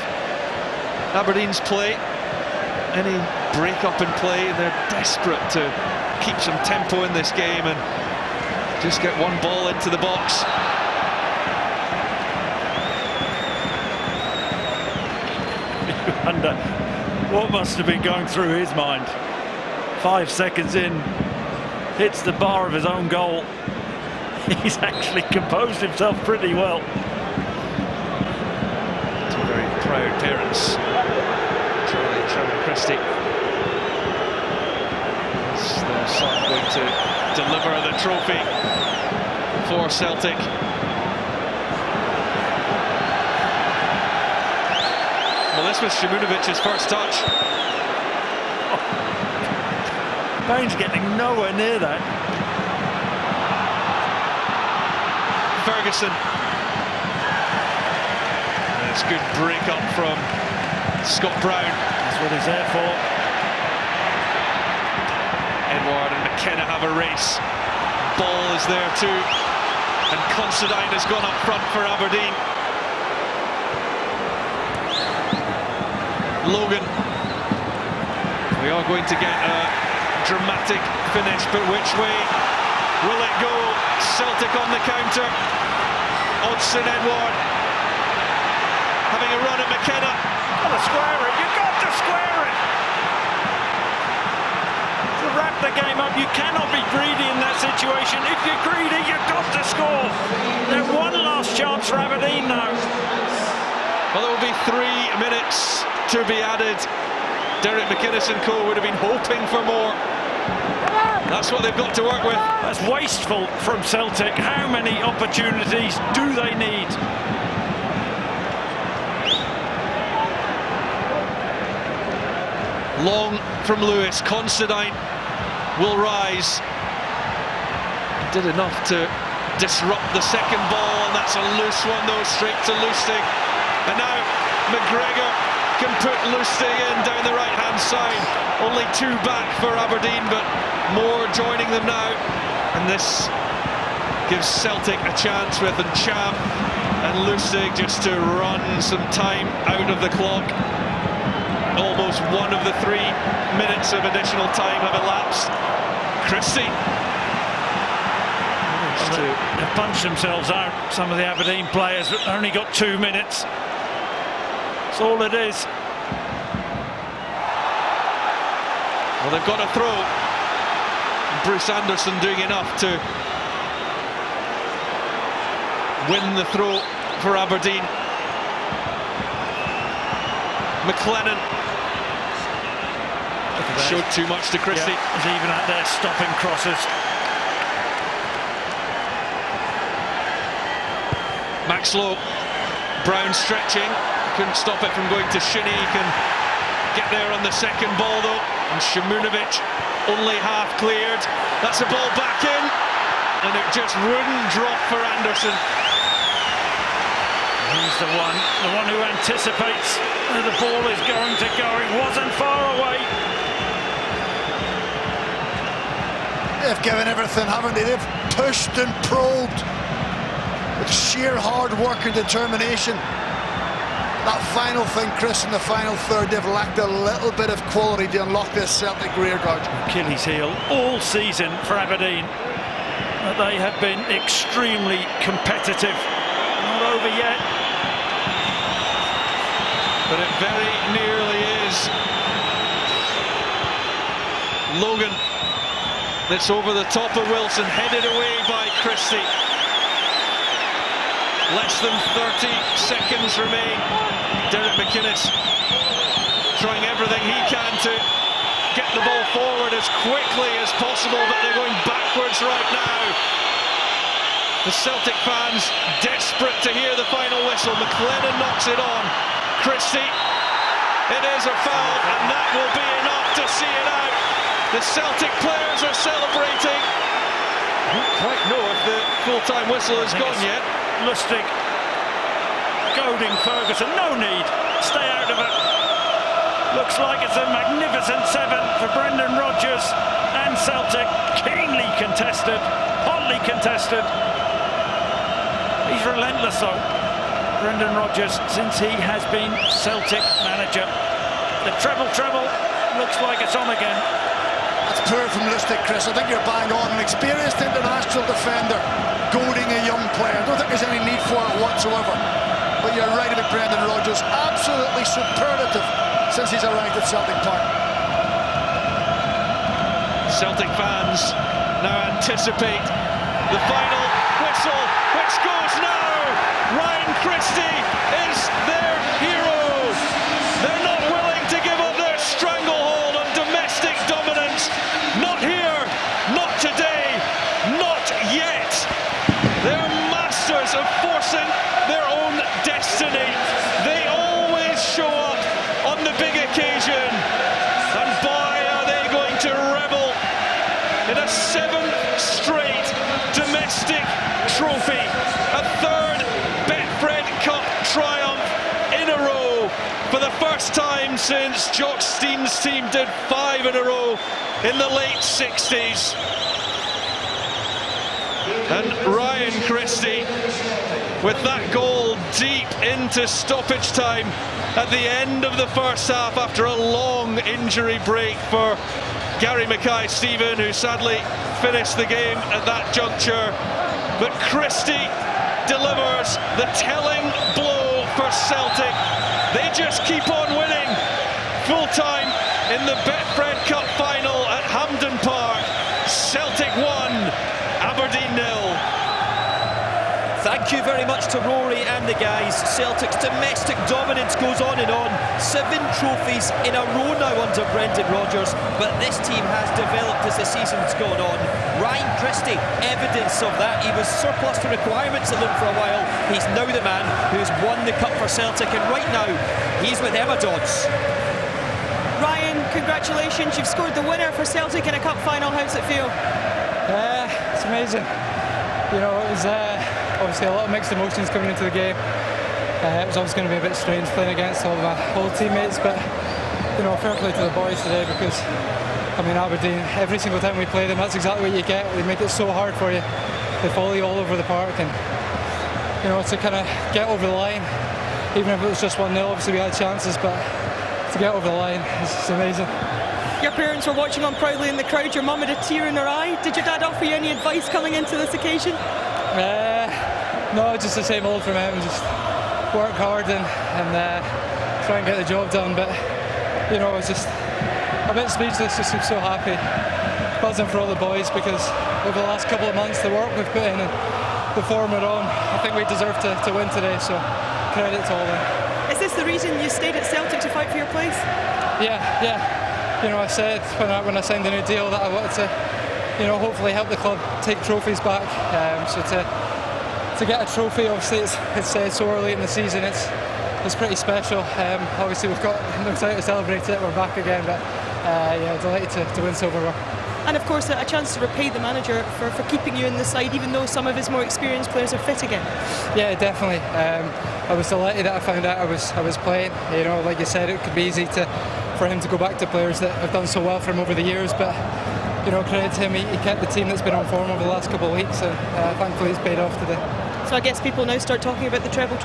Speaker 2: Aberdeen's play. Any break up in play, and they're desperate to keep some tempo in this game and just get one ball into the box.
Speaker 1: You wonder what must have been going through his mind. 5 seconds in, hits the bar of his own goal. He's actually composed himself pretty well.
Speaker 2: Two very proud parents, Charlie and Sharon Christie. Is their son going to deliver the trophy for Celtic? Well, this was Shimunovic's first touch.
Speaker 1: Bain's getting nowhere near that.
Speaker 2: Ferguson. And it's good break up from Scott Brown.
Speaker 1: That's what he's there for.
Speaker 2: Edouard and McKenna have a race. Ball is there too. And Considine has gone up front for Aberdeen. Logan. We are going to get a dramatic finish, but which way will it go? Celtic on the counter. Odsonne Edouard having a run at McKenna.
Speaker 1: Got to square it. You've got to square it. To wrap the game up, you cannot be greedy in that situation. If you're greedy, you've got to score. They're one last chance for Aberdeen now.
Speaker 2: Well, there will be 3 minutes to be added. Derek McInnes and co would have been hoping for more. That's what they've got to work with.
Speaker 1: That's wasteful from Celtic. How many opportunities do they need?
Speaker 2: Long from Lewis. Considine will rise. He did enough to disrupt the second ball, and that's a loose one though, straight to Lustig. And now McGregor can put Lustig in down the right-hand side. Only 2 back for Aberdeen, but more joining them now. And this gives Celtic a chance with Ncham and Lustig just to run some time out of the clock. Almost 1 of the 3 minutes of additional time have elapsed. Christie.
Speaker 1: They've punched themselves out, some of the Aberdeen players, but only got 2 minutes. That's all it is.
Speaker 2: Well, they've got a throw. Bruce Anderson doing enough to win the throw for Aberdeen. McLennan showed too much to Christie.
Speaker 1: Yeah, he's even out there stopping crosses.
Speaker 2: Max Lowe. Brown stretching. Couldn't stop it from going to Shinnie. He can get there on the second ball though. And Shimunovic only half cleared. That's a ball back in. And it just wouldn't drop for Anderson.
Speaker 1: He's the one who anticipates where the ball is going to go. It wasn't far away.
Speaker 3: They've given everything, haven't they? They've pushed and probed with sheer hard work and determination. That final thing, Chris, in the final third, they've lacked a little bit of quality to unlock this Celtic rearguard.
Speaker 1: Achilles heel all season for Aberdeen. But they have been extremely competitive. Not over yet.
Speaker 2: But it very nearly is. Logan, that's over the top of Wilson, headed away by Christie. Less than 30 seconds remain. Derek McInnes trying everything he can to get the ball forward as quickly as possible, but they're going backwards right now. The Celtic fans desperate to hear the final whistle. McLennan knocks it on. Christie, it is a foul, and that will be enough to see it out. The Celtic players are celebrating. I don't quite know if the full-time whistle has gone yet.
Speaker 1: Lustig goading Ferguson. No need. Stay out of it. Looks like it's a magnificent 7 for Brendan Rodgers and Celtic. Keenly contested. Hotly contested. He's relentless though, Brendan Rodgers, since he has been Celtic manager. The treble looks like it's on again.
Speaker 3: That's poor from Lustig, Chris. I think you're bang on. An experienced international defender goading a young player. I don't think there's any need for it whatsoever. But you're right about Brendan Rodgers. Absolutely superlative since he's arrived at Celtic Park.
Speaker 2: Celtic fans now anticipate the final whistle, which goes now. Ryan Christie is their hero. They're not willing to give up their stranglehold on domestic dominance. Not here, not today, not yet. They're masters of forcing their own destiny. They always show up on the big occasion. And boy, are they going to revel in a 7th straight domestic trophy. A 3rd Betfred Cup triumph in a row for the first time since Jock Stein's team did 5 in a row in the late 60s. And Ryan Christie, with that goal deep into stoppage time at the end of the first half after a long injury break for Gary Mackay-Steven, who sadly finished the game at that juncture. But Christie delivers the telling blow for Celtic. They just keep on winning. Full time in the Betfred Cup final at Hampden Park. Celtic 1, Aberdeen 0.
Speaker 4: Thank you very much to Rory and the guys. Celtic's domestic dominance goes on and on. 7 trophies in a row now under Brendan Rodgers, but this team has developed as the season's gone on. Ryan Christie, evidence of that. He was surplus to requirements at them for a while. He's now the man who's won the cup for Celtic, and right now he's with Emma Dodds.
Speaker 5: Ryan, congratulations, you've scored the winner for Celtic in a cup final. How does it feel?
Speaker 6: It's amazing. You know, it was obviously a lot of mixed emotions coming into the game. It was always going to be a bit strange playing against all of my old teammates, but you know, fair play to the boys today, because I mean, Aberdeen, every single time we play them, that's exactly what you get. They make it so hard for you. They follow you all over the park, and you know, to kind of get over the line, even if it was just 1-0, obviously we had chances, but to get over the line is amazing.
Speaker 5: Your parents were watching on proudly in the crowd. Your mum had a tear in her eye. Did your dad offer you any advice coming into this occasion?
Speaker 6: No, just the same old from him. Just work hard and try and get the job done. But you know, I was just a bit speechless. Just so happy, buzzing for all the boys, because over the last couple of months, the work we've put in and the form we're on, I think we deserve to win today. So credit to all of them.
Speaker 5: Is this the reason you stayed at Celtic, to fight for your place?
Speaker 6: Yeah. You know, I said when I signed the new deal that I wanted to, you know, hopefully help the club take trophies back. So to get a trophy, obviously it's so early in the season, it's pretty special. Obviously we've got no time to celebrate it. We're back again, but yeah, delighted to win silverware.
Speaker 5: And of course a chance to repay the manager for keeping you in the side, even though some of his more experienced players are fit again.
Speaker 6: Yeah, definitely. I was delighted that I found out I was playing. You know, like you said, it could be easy for him to go back to players that have done so well for him over the years, but you know, credit to him, he kept the team that's been on form over the last couple of weeks, and thankfully it's paid off today.
Speaker 5: So I guess people now start talking about the treble.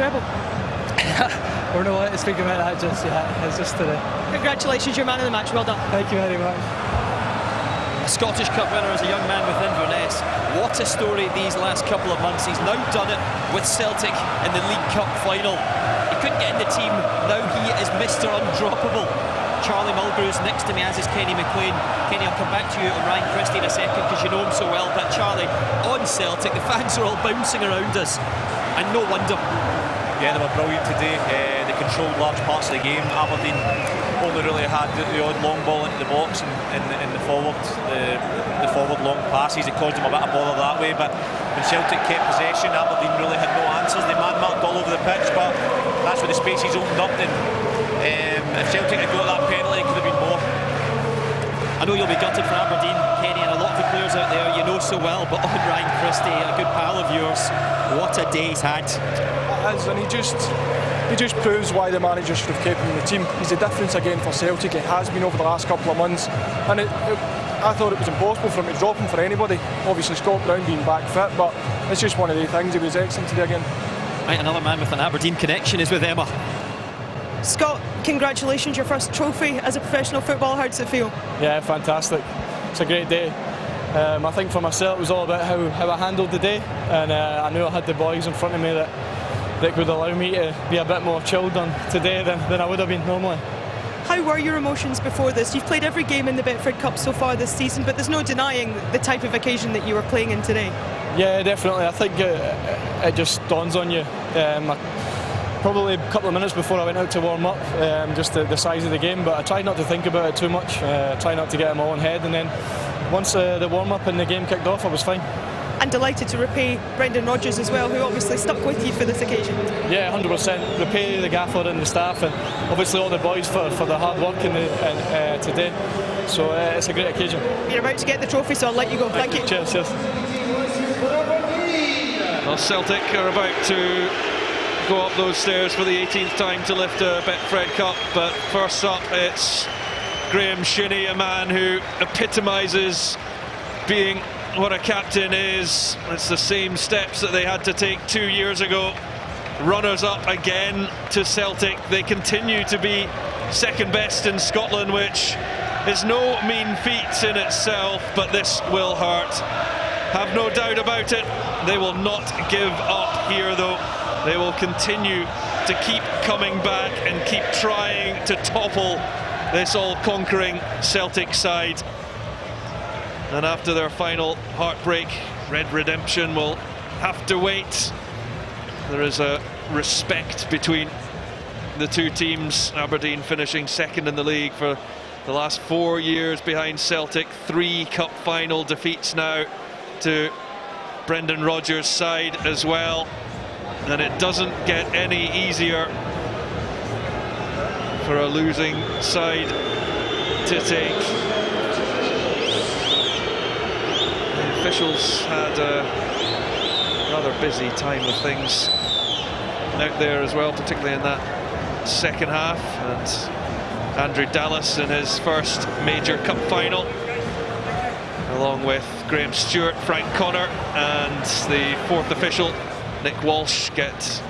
Speaker 6: We're not allowed to speak about that just yet. It's just today.
Speaker 5: Congratulations, you're man of the match. Well done.
Speaker 6: Thank you very much.
Speaker 4: A Scottish Cup winner as a young man with Inverness. What a story these last couple of months. He's now done it with Celtic in the League Cup final. He couldn't get in the team. Now he is Mr. Undroppable. Charlie Mulgrew's next to me, as is Kenny McLean. Kenny, I'll come back to you on Ryan Christie in a second because you know him so well. But Charlie, on Celtic, the fans are all bouncing around us, and no wonder.
Speaker 7: Yeah, they were brilliant today. They controlled large parts of the game. Aberdeen only really had the odd long ball into the box and the forward long passes. It caused them a bit of bother that way. But when Celtic kept possession, Aberdeen really had no answers. They man-marked all over the pitch, but that's where the spaces opened up. Then if Celtic had got that penalty, it could have been more.
Speaker 4: I know you'll be gutted for Aberdeen, Kenny, and a lot of the players out there you know so well, but on Ryan Christie, a good pal of yours, what a day he's had.
Speaker 8: And he just proves why the manager should have kept him in the team. He's the difference again for Celtic. It has been over the last couple of months, and I thought it was impossible for him to drop him for anybody. Obviously Scott Brown being back fit, but it's just one of the things. He was excellent today again.
Speaker 4: Right, another man with an Aberdeen connection is with Emma.
Speaker 5: Scott, congratulations, your first trophy as a professional footballer. How does it feel?
Speaker 8: Yeah, fantastic. It's a great day. I think for myself it was all about how I handled the day, and I knew I had the boys in front of me that would allow me to be a bit more chilled on today than I would have been normally.
Speaker 5: How were your emotions before this? You've played every game in the Betfred Cup so far this season, but there's no denying the type of occasion that you were playing in today.
Speaker 8: Yeah, definitely. I think it just dawns on you. Probably a couple of minutes before I went out to warm up, just the size of the game, but I tried not to think about it too much, try not to get in my own head, and then once the warm up and the game kicked off, I was fine.
Speaker 5: And delighted to repay Brendan Rodgers as well, who obviously stuck with you for this occasion.
Speaker 8: Yeah, 100%. Repay the gaffer and the staff, and obviously all the boys for the hard work today. So it's a great occasion.
Speaker 5: You're about to get the trophy, so I'll let you go. Thank you.
Speaker 8: Cheers.
Speaker 2: Well, Celtic are about to go up those stairs for the 18th time to lift a Betfred Cup, but first up it's Graham Shinnie, a man who epitomises being what a captain is. It's the same steps that they had to take 2 years ago. Runners up again to Celtic. They continue to be second best in Scotland, which is no mean feat in itself, but this will hurt. Have no doubt about it. They will not give up here though. They will continue to keep coming back and keep trying to topple this all-conquering Celtic side. And after their final heartbreak, Red Redemption will have to wait. There is a respect between the two teams. Aberdeen finishing second in the league for the last 4 years behind Celtic. 3 cup final defeats now to Brendan Rodgers' side as well. And it doesn't get any easier for a losing side to take. The officials had a rather busy time of things out there as well, particularly in that second half. And Andrew Dallas in his first major cup final, along with Graham Stewart, Frank Connor, and the fourth official, Nick Walsh, get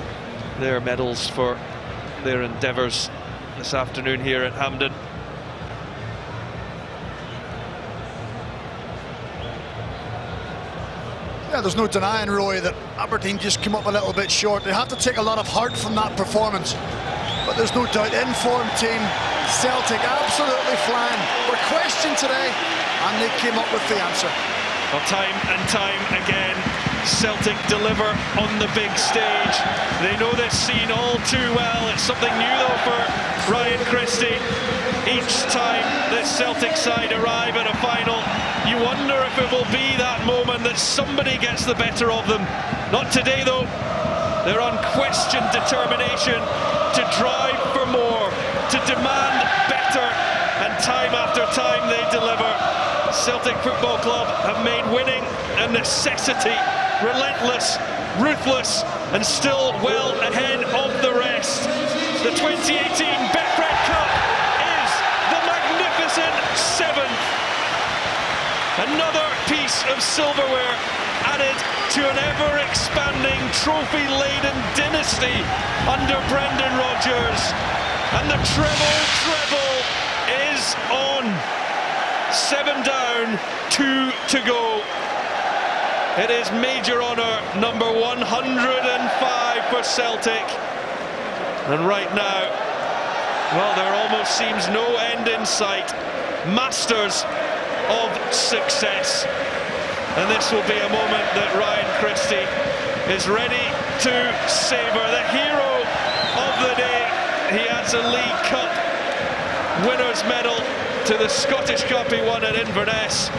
Speaker 2: their medals for their endeavours this afternoon here at Hampden.
Speaker 3: Yeah, there's no denying, Roy, that Aberdeen just came up a little bit short. They have to take a lot of heart from that performance. But there's no doubt, informed team, Celtic absolutely flying. Were questioned today, and they came up with the answer.
Speaker 2: Well, time and time again, Celtic deliver on the big stage. They know this scene all too well. It's something new though for Ryan Christie. Each time this Celtic side arrive at a final, you wonder if it will be that moment that somebody gets the better of them. Not today though. Their unquestioned determination to drive for more, to demand better, and time after time they deliver. Celtic Football Club have made winning a necessity relentless, ruthless, and still well ahead of the rest. The 2018 Betfred Cup is the magnificent 7th. Another piece of silverware added to an ever-expanding trophy-laden dynasty under Brendan Rodgers. And the treble is on. 7 down, 2 to go. It is major honour number 105 for Celtic. And right now, well, there almost seems no end in sight. Masters of success. And this will be a moment that Ryan Christie is ready to savour. The hero of the day. He adds a League Cup winner's medal to the Scottish Cup he won at Inverness.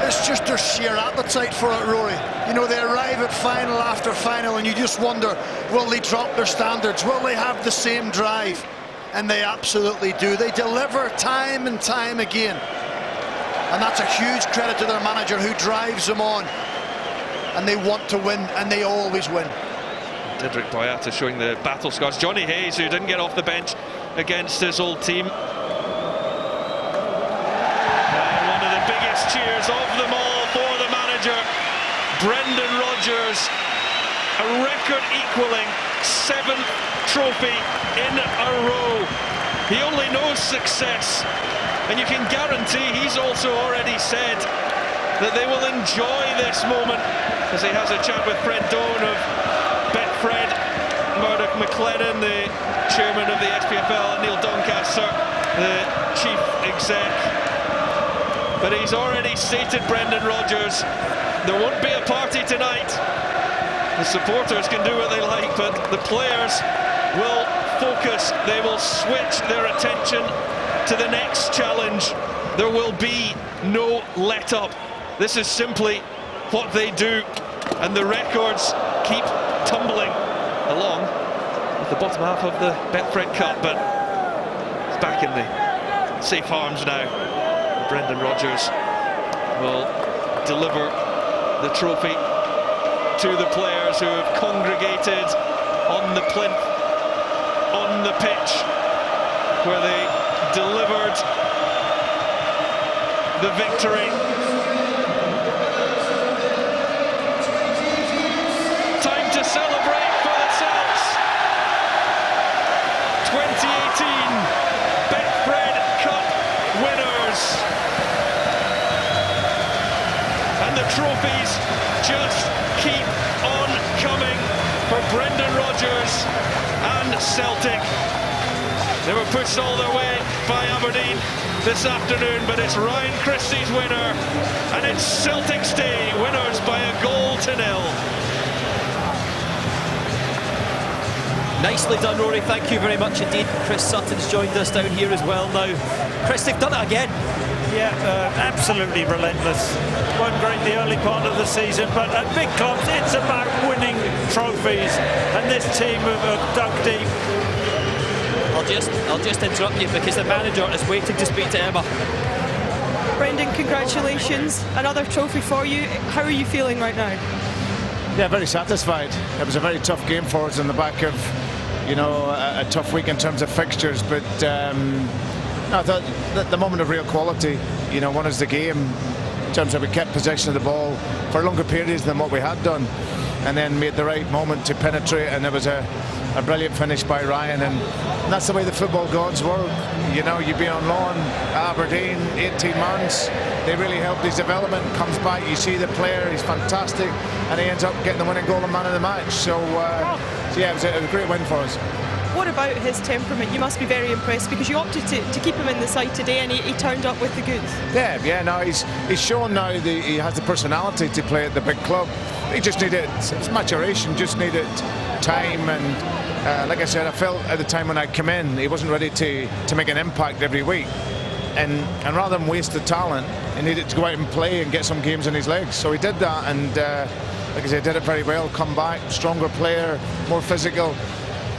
Speaker 3: It's just their sheer appetite for it, Rory. You know, they arrive at final after final and you just wonder, will they drop their standards? Will they have the same drive? And they absolutely do. They deliver time and time again. And that's a huge credit to their manager who drives them on. And they want to win, and they always win.
Speaker 2: Didrik Boyata showing the battle scars. Johnny Hayes, who didn't get off the bench against his old team. And one of the biggest cheers of them all for the manager, Brendan Rodgers. A record-equaling 7th trophy in a row. He only knows success, and you can guarantee he's also already said that they will enjoy this moment as he has a chat with Fred Doan of Betfred, Murdoch McLennan, the chairman of the SPFL, and Neil Doncaster, the chief exec. But he's already stated, Brendan Rodgers, there won't be a party tonight. The supporters can do what they like, but the players will focus. They will switch their attention to the next challenge. There will be no let-up. This is simply what they do, and the records keep tumbling along with the bottom half of the Betfred Cup, but it's back in the safe arms now. Brendan Rodgers will deliver the trophy to the players who have congregated on the plinth, on the pitch, where they delivered the victory. Time to celebrate for the Celts. 2018 Betfred Cup winners. And the trophies just keep on coming for Brendan Rodgers and Celtic. They were pushed all their way by Aberdeen this afternoon, but it's Ryan Christie's winner, and it's Celtic's day, winners by a 1-0.
Speaker 4: Nicely done, Rory. Thank you very much indeed. Chris Sutton's joined us down here as well now. Chris, they've done it again.
Speaker 1: Yeah, absolutely relentless. Wasn't great the early part of the season, but at big clubs, it's about winning trophies, and this team have dug deep.
Speaker 4: I'll just interrupt you because the manager is waiting to speak to Emma.
Speaker 5: Brendan, congratulations. Another trophy for you. How are you feeling right now?
Speaker 9: Yeah, very satisfied. It was a very tough game for us on the back of, you know, a tough week in terms of fixtures, but I thought that the moment of real quality, you know, won us the game in terms of we kept possession of the ball for longer periods than what we had done, and then made the right moment to penetrate, and there was a brilliant finish by Ryan, and that's the way the football gods work. You know, you've been on loan at Aberdeen 18 months, they really helped his development, comes back, you see the player, he's fantastic, and he ends up getting the winning goal and man of the match. So yeah, it was a great win for us.
Speaker 5: What about his temperament? You must be very impressed because you opted to keep him in the side today, and he turned up with the goods.
Speaker 9: Yeah, no, he's shown now that he has the personality to play at the big club. He just needed, it's maturation, just needed time, and like I said, I felt at the time when I come in, he wasn't ready to make an impact every week, and rather than waste the talent, he needed to go out and play and get some games in his legs. So he did that, and like I said, did it very well. Come back, stronger player, more physical,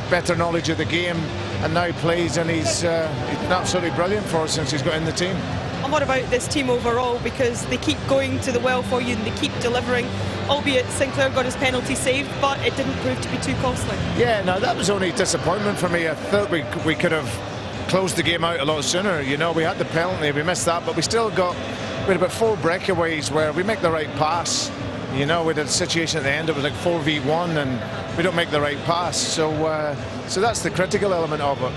Speaker 9: better knowledge of the game, and now he plays, and he's been absolutely brilliant for us since he's got in the team.
Speaker 5: And what about this team overall? Because they keep going to the well for you and they keep delivering, albeit Sinclair got his penalty saved, but it didn't prove to be too costly.
Speaker 9: Yeah, no, that was only disappointment for me. I thought we could have closed the game out a lot sooner. You know, we had the penalty, we missed that, but we had about 4 breakaways where we make the right pass. You know, we had a situation at the end, it was like 4v1 and we don't make the right pass. So that's the critical element of it.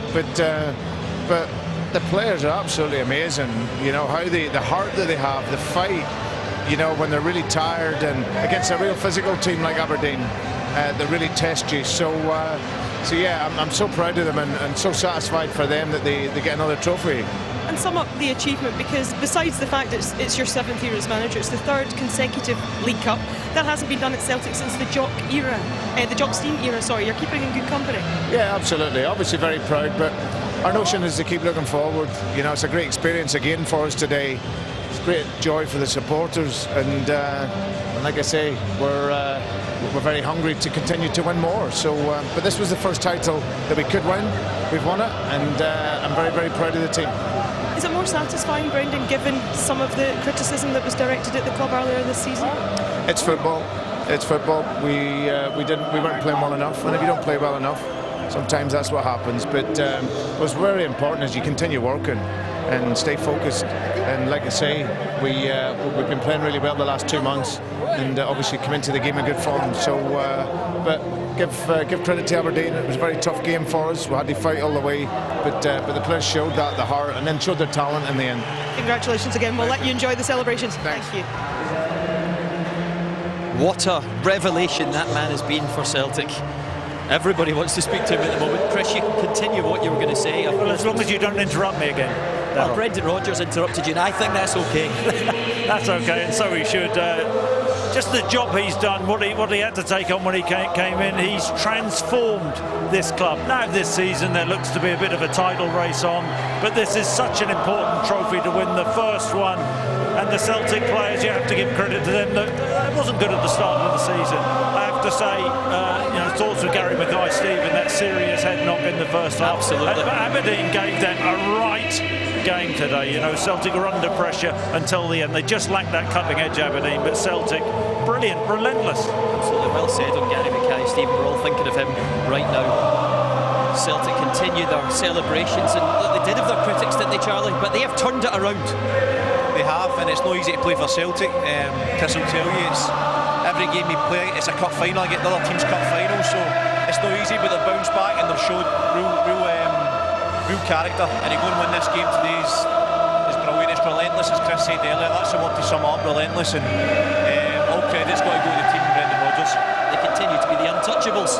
Speaker 9: But the players are absolutely amazing. You know, how the heart that they have, the fight, you know, when they're really tired and against a real physical team like Aberdeen, they really test you. So yeah, I'm so proud of them and so satisfied for them that they get another trophy.
Speaker 5: And sum up the achievement, because besides the fact that it's your 7th year as manager, it's the 3rd consecutive League Cup. That hasn't been done at Celtic since the Jock Stein era, sorry. You're keeping in good company.
Speaker 9: Yeah, absolutely. Obviously very proud, but our notion is to keep looking forward. You know, it's a great experience again for us today. It's great joy for the supporters, and like I say, we're very hungry to continue to win more. So, but this was the first title that we could win. We've won it, and I'm very, very proud of the team.
Speaker 5: Is it more satisfying, Brendan, given some of the criticism that was directed at the club earlier this season?
Speaker 9: It's football. It's football. We weren't playing well enough, and if you don't play well enough, sometimes that's what happens. But what's very important is you continue working and stay focused. And like I say, we've been playing really well the last 2 months, and obviously come into the game in good form. So, but give credit to Aberdeen. It was a very tough game for us. We had to fight all the way, but the players showed that, the heart, and then showed their talent in the end.
Speaker 5: Congratulations again. We'll let you enjoy the celebrations.
Speaker 9: Thanks.
Speaker 5: Thank you.
Speaker 4: What a revelation that man has been for Celtic. Everybody wants to speak to him at the moment. Chris, you can continue what you were going to say.
Speaker 1: Well, as long as you don't interrupt me again.
Speaker 4: Well, Brendan Rodgers interrupted you, and I think that's okay.
Speaker 1: That's okay, and so he should. Just the job he's done, what he had to take on when he came in, he's transformed this club. Now this season there looks to be a bit of a title race on, but this is such an important trophy to win, the first one. And the Celtic players, you have to give credit to them. It wasn't good at the start of the season. I have to say, thoughts with Gary Mackay-Steven, that serious head knock in the first half.
Speaker 4: Absolutely.
Speaker 1: But Aberdeen gave them a right game today. You know, Celtic were under pressure until the end. They just lacked that cutting edge, Aberdeen, but Celtic, brilliant, relentless.
Speaker 4: Absolutely well said on Gary Mackay-Steven. We're all thinking of him right now. Celtic continue their celebrations, and look, they did have their critics, didn't they, Charlie? But they have turned it around.
Speaker 7: They have, and it's not easy to play for Celtic. Chris will tell you, it's every game we play, it's a cup final, get the other team's cup final, so it's not easy, but they've bounced back and they've showed real character, and to go and win this game today is brilliant. It's relentless, as Chris said earlier. That's the word to sum up, relentless, and all credit's got to go to the team and Brendan Rodgers.
Speaker 4: They continue to be the untouchables.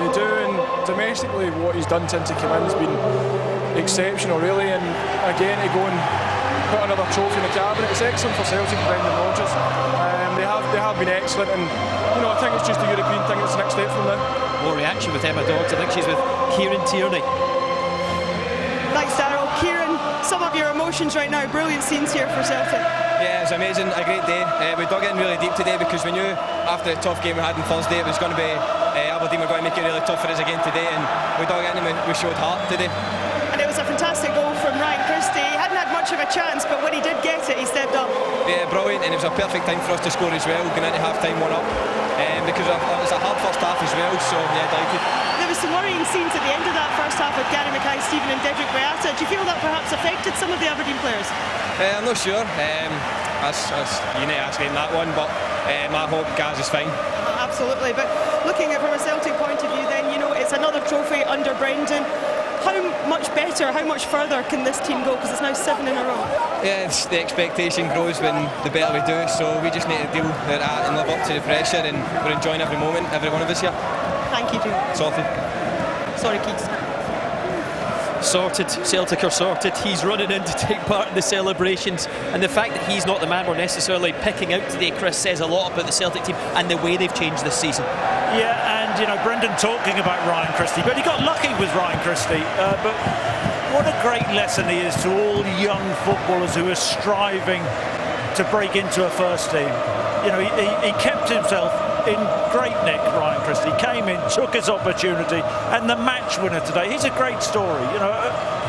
Speaker 8: They do, and domestically what he's done since he came in has been exceptional, really, and again to go and put another trophy in the cabinet, it's excellent for Celtic and Brendan Rodgers. They have been excellent, and you know, I think it's just a European thing. It's the next step from now.
Speaker 4: More reaction with Emma Dodds. I think she's with Kieran Tierney.
Speaker 5: Thanks, Darryl. Kieran, sum up your emotions right now. Brilliant scenes here for Celtic.
Speaker 10: Yeah, it was amazing, a great day. We dug in really deep today because we knew after the tough game we had on Thursday it was going to be Aberdeen were going to make it really tough for us again today, and we dug in and we showed heart today.
Speaker 5: And it was a fantastic goal from Ryan Christie. He hadn't had much of a chance, but when he did get it, he stepped up.
Speaker 10: Yeah, brilliant, and it was a perfect time for us to score as well, going into half-time 1-up, because it was a hard first half as well, so yeah, delighted.
Speaker 5: There was some worrying scenes at the end of that first half with Gary Mackay-Steven and Dedrick Beata. Do you feel that perhaps affected some of the Aberdeen players?
Speaker 10: I'm not sure. You need to ask him that one, but I hope Gaz is fine.
Speaker 5: Absolutely, but looking at it from a Celtic point of view then, you know, it's another trophy under Brendan. How much better, how much further can this team go? Because it's now 7 in a row.
Speaker 10: Yeah, the expectation grows when the better we do, so we just need to deal with that and live up to the pressure, and we're enjoying every moment, every one of us here.
Speaker 5: Thank you, Jim.
Speaker 10: Sorted.
Speaker 5: Sorry, Keats.
Speaker 4: Sorted, Celtic are sorted. He's running in to take part in the celebrations, and the fact that he's not the man we're necessarily picking out today, Chris, says a lot about the Celtic team and the way they've changed this season.
Speaker 1: Yeah, and you know, Brendan talking about Ryan Christie, but he got lucky with Ryan Christie. But what a great lesson he is to all young footballers who are striving to break into a first team. You know, he kept himself in great nick, Ryan Christie. Came in, took his opportunity, and the match winner today. He's a great story. You know,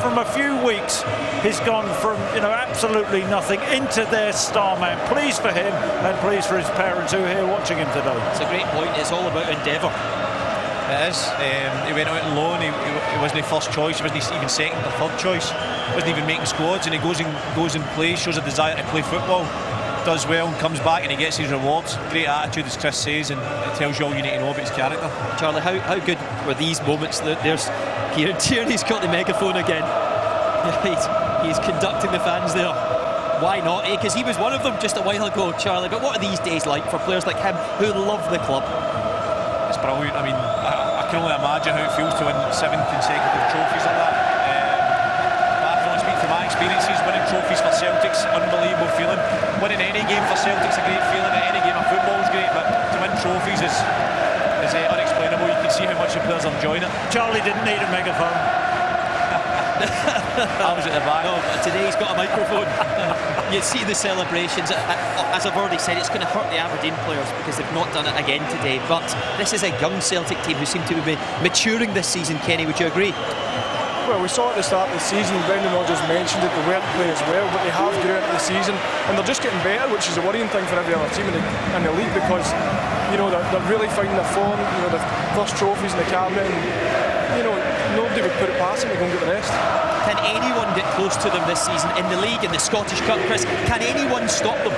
Speaker 1: from a few weeks, he's gone from, you know, absolutely nothing into their star man. Pleased for him and pleased for his parents who are here watching him today.
Speaker 4: It's a great point. It's all about endeavour.
Speaker 7: It is. He went out on loan. He wasn't first choice. He wasn't even second or third choice. He wasn't even making squads, and he goes and plays. Shows a desire to play football. Does well and comes back and he gets his rewards. Great attitude, as Chris says, and it tells you all you need to know about his character.
Speaker 4: Charlie, how good were these moments? There's Kieran Tierney's got the megaphone again. He's conducting the fans there. Why not? Because he was one of them just a while ago, Charlie. But what are these days like for players like him who love the club?
Speaker 7: It's brilliant. I mean, I can only imagine how it feels to win 7 consecutive trophies like that. But I can only speak from my experiences. Winning trophies for Celtic's unbelievable feeling. Winning any game for Celtic's a great feeling. Any game of football is great, but to win trophies is unexplainable. You can see how much the players are enjoying it.
Speaker 1: Charlie didn't need a megaphone.
Speaker 7: I was at the back.
Speaker 4: No, but today he's got a microphone. You see the celebrations. As I've already said, it's going to hurt the Aberdeen players because they've not done it again today. But this is a young Celtic team who seem to be maturing this season. Kenny, would you agree?
Speaker 8: Well, we saw at the start of the season, Brendan Rodgers mentioned that they weren't playing as well, but they have grew into the season, and they're just getting better, which is a worrying thing for every other team in the league, because, you know, they're really finding their form. You know, the first trophies in the cabinet, and, you know, nobody would put it past them to go and get the rest.
Speaker 4: Can anyone get close to them this season in the league, in the Scottish Cup, Chris? Can anyone stop them?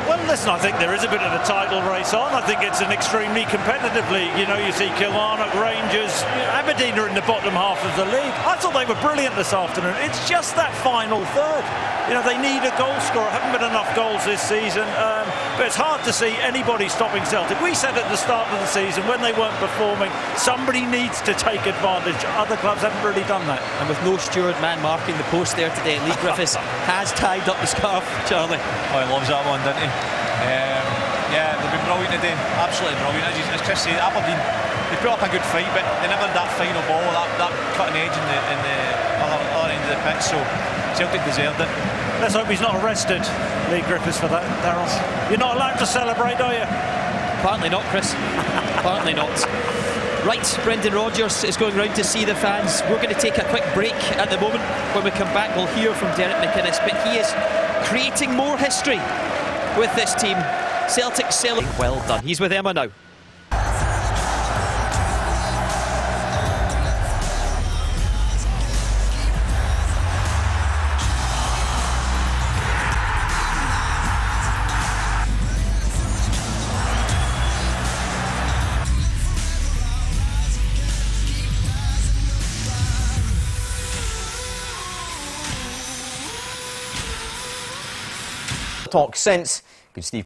Speaker 1: Well, listen, I think there is a bit of a title race on. I think it's an extremely competitive league. You know, you see Kilmarnock, Rangers, Aberdeen are in the bottom half of the league. I thought they were brilliant this afternoon. It's just that final third. You know, they need a goal scorer. Haven't been enough goals this season. But it's hard to see anybody stopping Celtic. We said at the start of the season, when they weren't performing, somebody needs to take advantage. Other clubs haven't really done that.
Speaker 4: And with no steward man marking the post there today, Lee Griffiths has tied up the scarf, Charlie.
Speaker 7: Oh, he loves that one, doesn't he? Yeah, they've been brilliant today. Absolutely brilliant. As Chris said, Aberdeen, they put up a good fight, but they never had that final ball, that cutting edge in the other end of the pitch. So Celtic deserved it.
Speaker 1: Let's hope he's not arrested, Lee Griffiths, for that, Darryl. You're not allowed to celebrate, are you?
Speaker 4: Apparently not, Chris. Apparently not. Right, Brendan Rodgers is going round to see the fans. We're going to take a quick break at the moment. When we come back, we'll hear from Derek McInnes, but he is creating more history with this team. Celtic celebrating. Well done. He's with Emma now.
Speaker 11: Talk since. Good Steve.